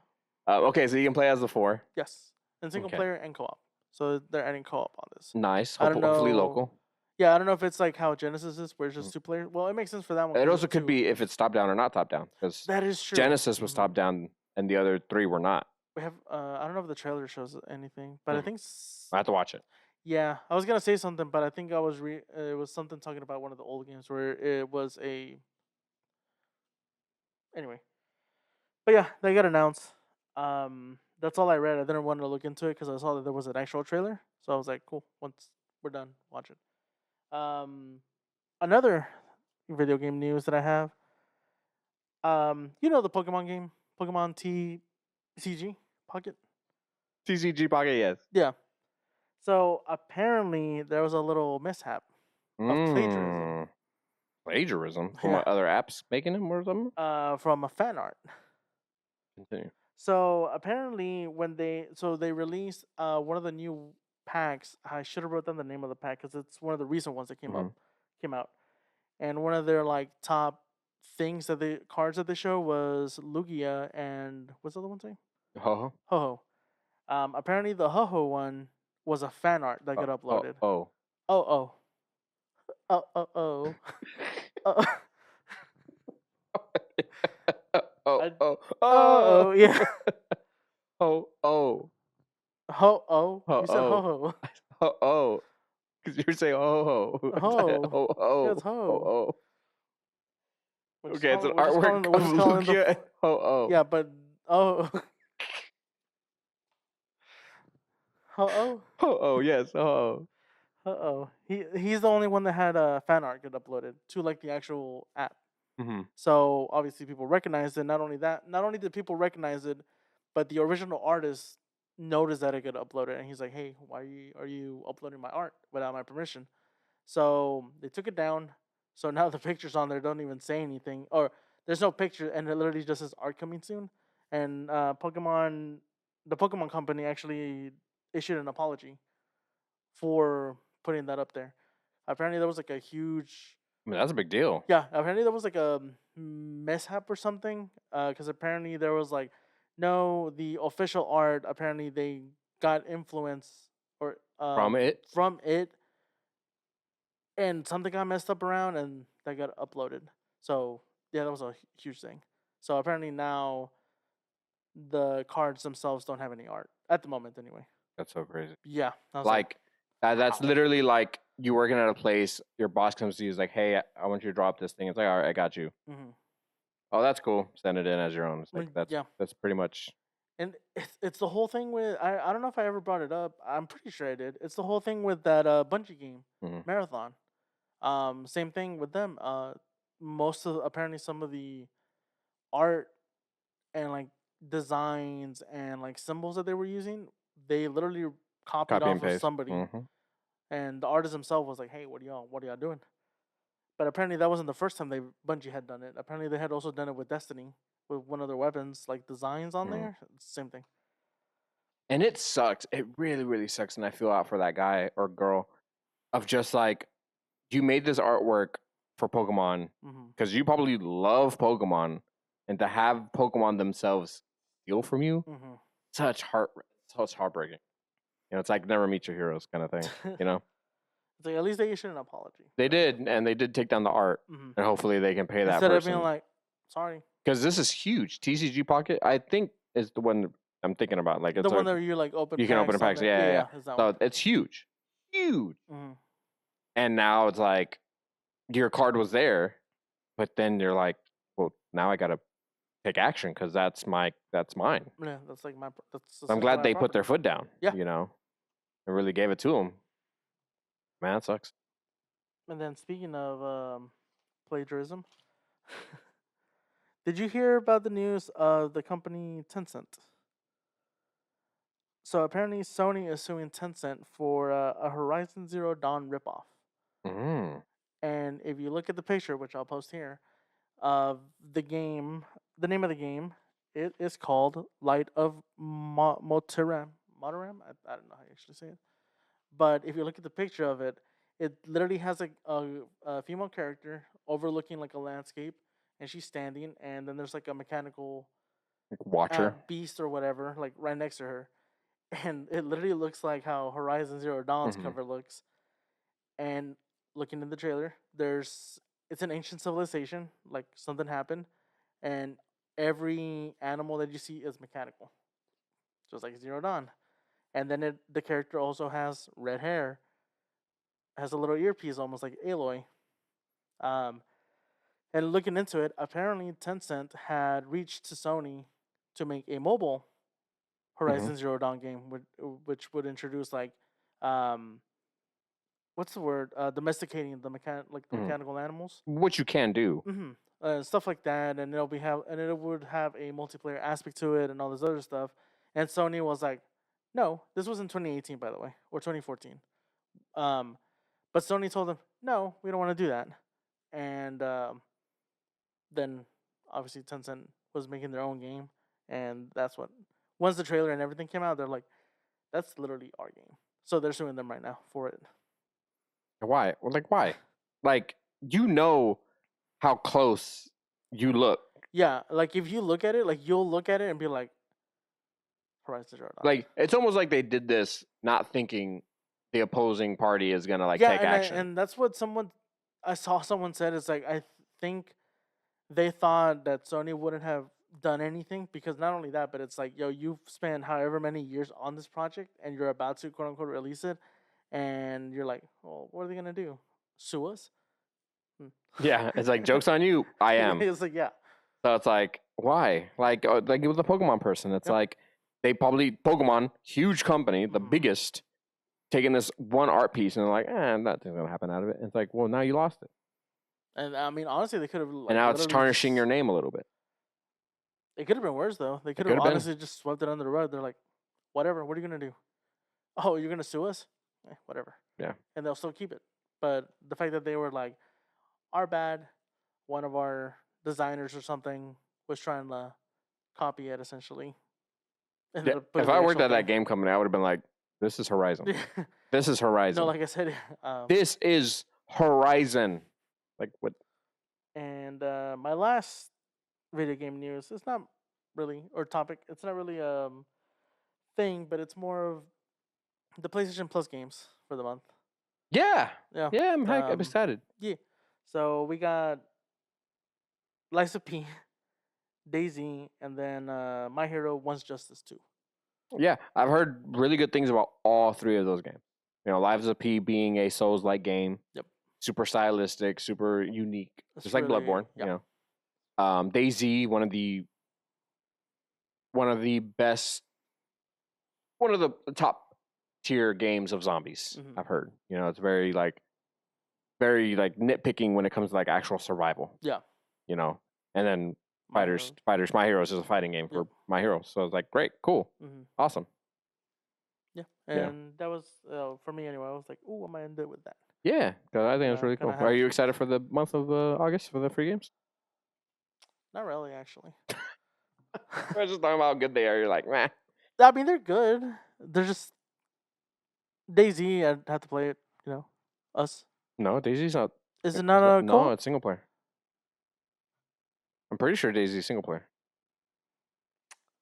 Okay, so you can play as the 4. Yes, and single player and co-op. So they're adding co-op on this. Nice. Hopefully local. Yeah, I don't know if it's like how Genesis is, where it's just 2 players. Well, it makes sense for that one. It also could be if it's top down or not top down, because that is true. Genesis was top down, and the other 3 were not. We have. I don't know if the trailer shows anything, but I think I have to watch it. Yeah, I was gonna say something, but I think I was it was something talking about one of the old games where it was a. Anyway, but yeah, they got announced. That's all I read. I didn't want to look into it because I saw that there was an actual trailer, so I was like, cool. Once we're done, watch it. Another video game news that I have. You know the Pokemon game, Pokemon TCG Pocket. TCG Pocket, yes. Yeah. So apparently there was a little mishap of plagiarism. Plagiarism from what other apps making them or something? From a fan art. Continue. So apparently when they released one of the new packs. I should have wrote down the name of the pack because it's one of the recent ones that came out. And one of their like top things that cards that they show was Lugia and what's the other one say? Ho-Ho. Ho-Ho. Apparently the Ho-Ho one was a fan art that got uploaded. Oh. Yeah. Ho-Oh. You said ho-ho. Ho-Oh. Because you were saying ho-ho. Ho-ho. It's ho-ho. Okay, it's an artwork of Lugia and ho-oh. Yeah, but ho-oh? Ho-oh, yes, ho-oh. Uh-oh. He's the only one that had a fan art get uploaded to like the actual app. Mm-hmm. So obviously people recognized it. Not only did people recognize it, but the original artist noticed that it got uploaded, and he's like, "Hey, why are you uploading my art without my permission?" So they took it down. So now the pictures on there don't even say anything, or there's no picture, and it literally just says "art coming soon." And the Pokemon company actually issued an apology for putting that up there. Apparently, there was like a huge. I mean, that's a big deal. Yeah, apparently there was like a mishap or something. Because apparently there was like, no, the official art. Apparently they got influence or from it, and something got messed up around, and that got uploaded. So yeah, that was a huge thing. So apparently now, the cards themselves don't have any art at the moment, anyway. That's so crazy. Yeah, like that's literally like you working at a place. Your boss comes to you, is like, "Hey, I want you to drop this thing." It's like, "All right, I got you." Mm-hmm. Oh, that's cool. Send it in as your own. It's like that's pretty much. And it's the whole thing with I don't know if I ever brought it up. I'm pretty sure I did. It's the whole thing with that Bungie game, Marathon. Same thing with them. Apparently some of the art and like designs and like symbols that they were using, they literally copied Copy and off of paste. somebody, Mm-hmm. and the artist himself was like, "Hey, what are y'all doing?" But apparently that wasn't the first time Bungie had done it. Apparently they had also done it with Destiny, with one of their weapons, like designs on there. Same thing. And it sucks. It really, really sucks. And I feel out for that guy or girl of just like, you made this artwork for Pokemon because you probably love Pokemon, and to have Pokemon themselves steal from you, such heartbreaking. You know, it's like never meet your heroes kind of thing. You know, it's like at least they issued an apology. They did, and they did take down the art, and hopefully they can pay that instead person. of being like, sorry, because this is huge. TCG Pocket, I think, is the one I'm thinking about. Like it's the one that you like open. You can open packs. Yeah. So it's huge, huge. And now it's like your card was there, but then you're like, well, now I gotta take action because that's mine. Yeah, that's like my. I'm glad they put their foot down. Yeah, you know, and really gave it to them. Man, that sucks. And then speaking of plagiarism, did you hear about the news of the company Tencent? So apparently Sony is suing Tencent for a Horizon Zero Dawn ripoff. And if you look at the picture, which I'll post here, of the game, the name of the game, it is called Light of Motaram. Motaram? I don't know how you actually say it. But if you look at the picture of it, it literally has a female character overlooking like a landscape, and she's standing, and then there's like a mechanical watcher beast or whatever, like right next to her. And it literally looks like how Horizon Zero Dawn's cover looks. And looking in the trailer, it's an ancient civilization, like something happened, and every animal that you see is mechanical, just like Zero Dawn. And then the character also has red hair, has a little earpiece, almost like Aloy. And looking into it, apparently Tencent had reached to Sony to make a mobile Horizon Zero Dawn game, which would introduce like, what's the word? Domesticating the mechanical animals, which you can do, stuff like that, and it would have a multiplayer aspect to it and all this other stuff. And Sony was like, no, this was in 2018, by the way, or 2014. But Sony told them, no, we don't want to do that. And then obviously Tencent was making their own game, and that's what. Once the trailer and everything came out, they're like, that's literally our game. So they're suing them right now for it. Why? Why? Like, you know how close you look. Yeah, like if you look at it, like you'll look at it and be like, Horizon Zero Dawn. Like, it's almost like they did this not thinking the opposing party is gonna take action. And that's what I saw someone said. It's like, I think they thought that Sony wouldn't have done anything, because not only that, but it's like, yo, you've spent however many years on this project and you're about to quote unquote release it, and you're like, well, what are they gonna do? Sue us? Yeah, it's like, joke's on you. I am. It's like, yeah. So it's like, why? Like it was a Pokemon person. It's like, they probably, Pokemon, huge company, the biggest, taking this one art piece and they're like, nothing's gonna happen out of it. And it's like, well, now you lost it. And I mean, honestly, they could have. And now it's tarnishing your name a little bit. It could have been worse, though. They could have honestly just swept it under the rug. They're like, whatever. What are you gonna do? Oh, you're gonna sue us? Whatever. Yeah. And they'll still keep it. But the fact that they were like, our bad, one of our designers or something was trying to copy it, essentially. Yeah, if I worked at that game company, I would have been like, this is Horizon. This is Horizon. No, like I said, this is Horizon. Like, what? And my last video game news, it's not really, or topic, it's not really a thing, but it's more of the PlayStation Plus games for the month. Yeah. I'm excited. Yeah. So we got Lies of P, Daisy, and then My Hero One's Justice 2. Yeah, I've heard really good things about all three of those games. You know, Lives of P being a Souls-like game. Yep. Super stylistic, super unique. Just like Bloodborne, you know. Daisy, one of the best, one of the top tier games of zombies, I've heard. You know, it's very like very like nitpicking when it comes to like actual survival. Yeah. You know, and then My Heroes is a fighting game for My Heroes. So I was like, great, cool, awesome. Yeah, and that was for me anyway. I was like, "Ooh, I might end it with that." Yeah, because I think it's really cool. Are you excited for the month of August for the free games? Not really, actually. We're just talking about how good they are. You're like, meh. I mean, they're good. They're just DayZ. I'd have to play it. You know, us. No, DayZ's not. Is it not a co-op? No, it's single player. I'm pretty sure DayZ's single player.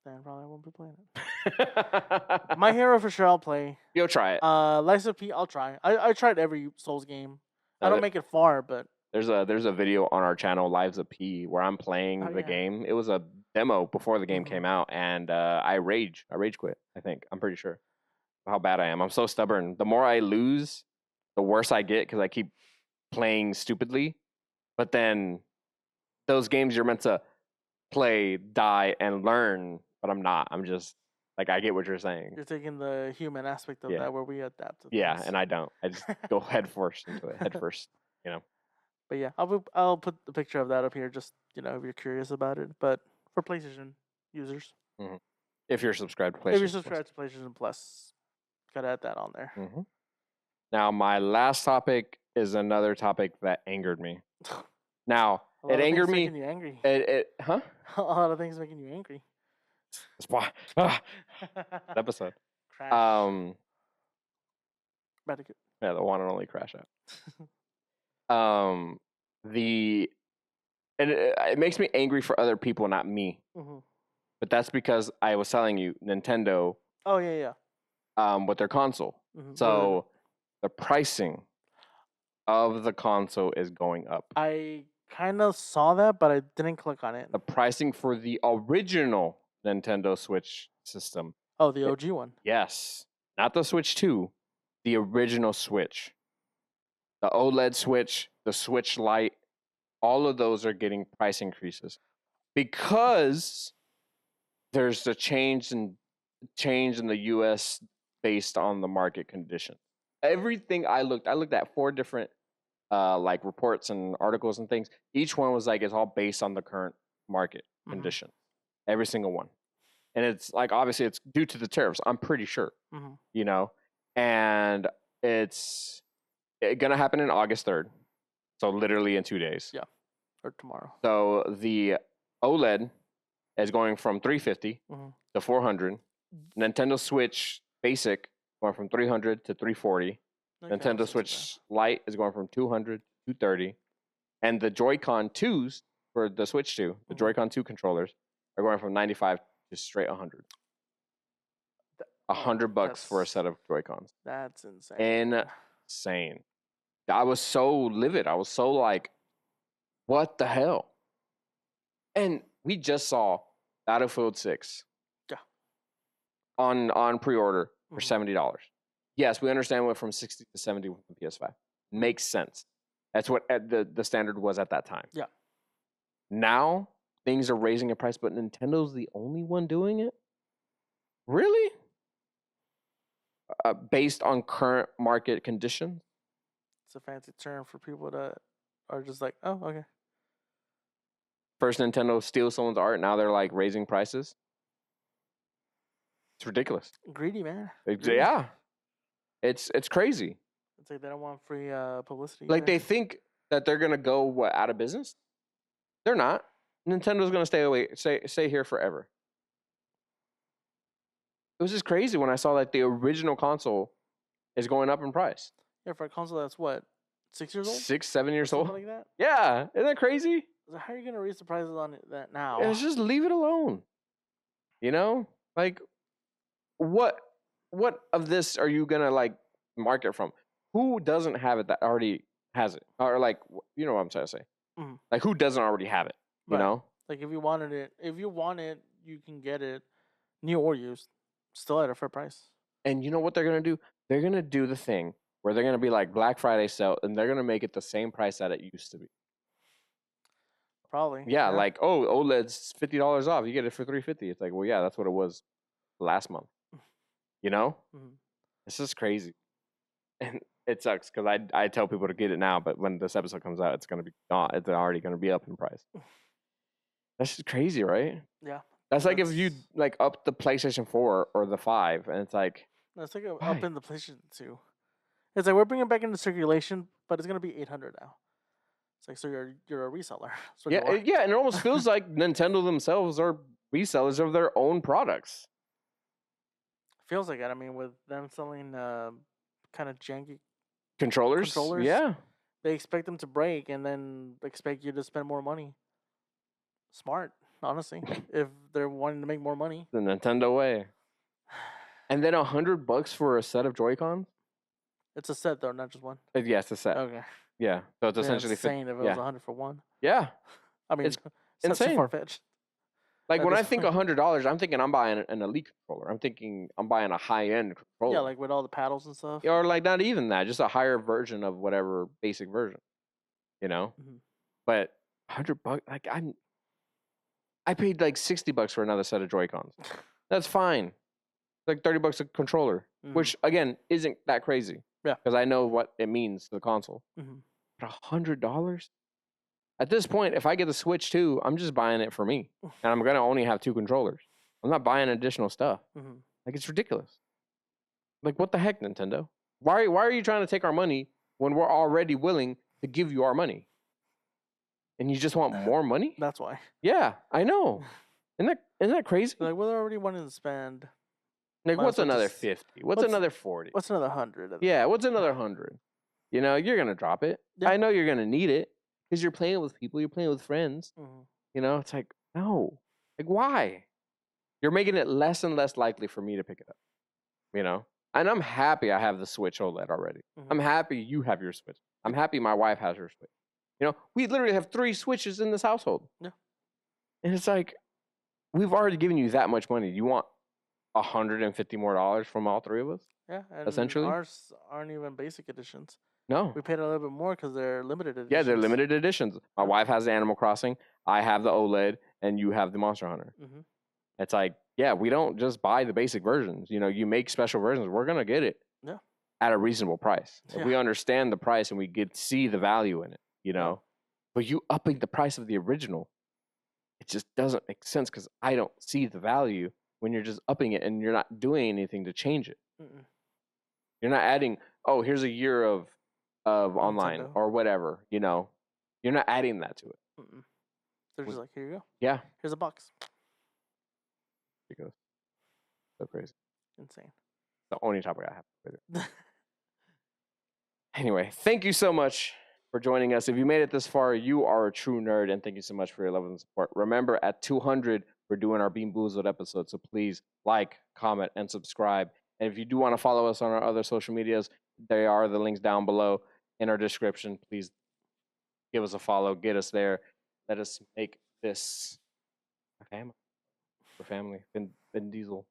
Then probably won't be playing it. My Hero for sure I'll play. You'll try it. Lies of P I'll try. I tried every Souls game. I don't make it far, but there's a video on our channel, Lives of P, where I'm playing the game. It was a demo before the game came out, and I rage quit. I think I'm pretty sure how bad I am. I'm so stubborn. The more I lose, the worse I get because I keep playing stupidly. But then those games you're meant to play, die, and learn, but I'm not. I'm just like, I get what you're saying. You're taking the human aspect of that where we adapt to things. And I don't. I just go head first into it. Head first, you know. But yeah, I'll put the picture of that up here just, if you're curious about it. But for PlayStation users. If you're subscribed to PlayStation If you're subscribed to PlayStation Plus, gotta add that on there. Now, my last topic is another topic that angered me. Now, it angered me. Making you angry. Huh? A lot of things making you angry. That's why. Episode. Crash. Bandicoot. Yeah, the one and only Crash Out. It makes me angry for other people, not me. But that's because I was telling you, Nintendo. Oh yeah. With their console. So the pricing of the console is going up. I kind of saw that, but I didn't click on it. The pricing for the original Nintendo Switch system. Oh, the OG one. Yes. Not the Switch 2, the original Switch. The OLED Switch, the Switch Lite, all of those are getting price increases because there's a change in the US based on the market condition. Everything I looked at 4 different like reports and articles and things. Each one was like, it's all based on the current market condition. Every single one. And it's like, obviously it's due to the tariffs, I'm pretty sure, you know, and it's going to happen in August 3rd. So literally in 2 days. Yeah. Or tomorrow. So the OLED is going from $350 to $400. Nintendo Switch Basic going from $300 to $340. Nintendo Switch Lite is going from $200 to $230. And the Joy-Con 2s for the Switch 2, the Joy-Con 2 controllers, are going from $95 to straight $100. $100 for a set of Joy-Cons. That's insane. Insane. I was so livid. I was so like, what the hell? And we just saw Battlefield 6 on pre-order for $70. Yes, we understand it went from 60 to 70 with the PS5. Makes sense. That's what the standard was at that time. Yeah. Now things are raising in price, but Nintendo's the only one doing it? Really? Based on current market conditions? It's a fancy term for people that are just like, oh, okay. First Nintendo steals someone's art, now they're like raising prices. It's ridiculous. Greedy, man. Yeah. It's crazy. It's like they don't want free publicity. Like they think that they're gonna go out of business. They're not. Nintendo's gonna stay here forever. It was just crazy when I saw that the original console is going up in price. Yeah, for a console that's what, 6 years old? 6, 7 years old. Something like that. Yeah, isn't that crazy? So how are you gonna raise the prices on that now? Yeah, just leave it alone. You know, like what of this are you gonna like market from? Who doesn't have it that already has it? Or like, you know what I'm trying to say? Like who doesn't already have it? You know? Like if you want it, you can get it, new or used, still at a fair price. And you know what they're gonna do? They're gonna do the thing where they're gonna be like Black Friday sale, and they're gonna make it the same price that it used to be. Probably. Yeah, like OLED's $50 off. You get it for $350. It's like, well, yeah, that's what it was last month. You know, it's just crazy. And it sucks because I tell people to get it now, but when this episode comes out, it's gonna be gone. It's already gonna be up in price. That's just crazy, right? Yeah. That's like if you like up the PlayStation 4 or the 5, and it's like that's like up in the PlayStation 2. It's like we're bringing it back into circulation, but it's gonna be $800 now. It's like, so you're a reseller. Yeah, and it almost feels like Nintendo themselves are resellers of their own products. Feels like it. I mean, with them selling kind of janky controllers, yeah, they expect them to break and then expect you to spend more money. Smart, honestly, if they're wanting to make more money. The Nintendo way. And then $100 for a set of Joy-Cons? It's a set though, not just one. Yeah, it's a set. Okay. Yeah, so it's essentially insane if it was 100 for one. Yeah, I mean, it's insane. Far-fetched. Like when I think $100, I'm thinking I'm buying an Elite controller. I'm thinking I'm buying a high-end controller. Yeah, like with all the paddles and stuff. Or like not even that, just a higher version of whatever basic version. You know, but $100, like I paid like $60 for another set of Joy-Cons. That's fine. It's like $30 a controller, which again isn't that crazy. Yeah, because I know what it means to the console. But $100 at this point, if I get the Switch 2, I'm just buying it for me, and I'm gonna only have 2 controllers. I'm not buying additional stuff. Like it's ridiculous. Like what the heck, Nintendo? Why are you trying to take our money when we're already willing to give you our money? And you just want more money? That's why. Yeah, I know. Isn't that crazy? Like we're already wanting to spend. Like what's another 50? What's another 40? What's another 100? Yeah, what's another 100? You know, you're gonna drop it. Yeah. I know you're gonna need it because you're playing with people, you're playing with friends. You know, it's like no, like why? You're making it less and less likely for me to pick it up. You know, and I'm happy I have the Switch OLED already. I'm happy you have your Switch. I'm happy my wife has her Switch. You know, we literally have 3 Switches in this household. Yeah, and it's like we've already given you that much money. You want $150 more from all 3 of us? Yeah, and essentially. Ours aren't even basic editions. No, we paid a little bit more because they're limited editions. Yeah, they're limited editions. My wife has the Animal Crossing. I have the OLED, and you have the Monster Hunter. It's like, yeah, we don't just buy the basic versions. You know, you make special versions. We're gonna get it. Yeah. At a reasonable price. Yeah. We understand the price, and we see the value in it. You know, but you upping the price of the original, it just doesn't make sense because I don't see the value when you're just upping it and you're not doing anything to change it. You're not adding, oh, here's a year of online or whatever, you know. You're not adding that to it. They're just like, here you go. Yeah. Here's a box. Because so crazy. Insane. The only topic I have with it. Anyway, thank you so much for joining us. If you made it this far, you are a true nerd, and thank you so much for your love and support. Remember, at 200, we're doing our Bean Boozled episode, so please like, comment, and subscribe. And if you do want to follow us on our other social medias, there are the links down below in our description. Please give us a follow, get us there. Let us make this a family. For family. Vin Diesel.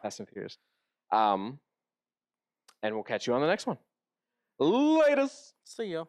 Fast and Furious. And we'll catch you on the next one. Latest. See ya.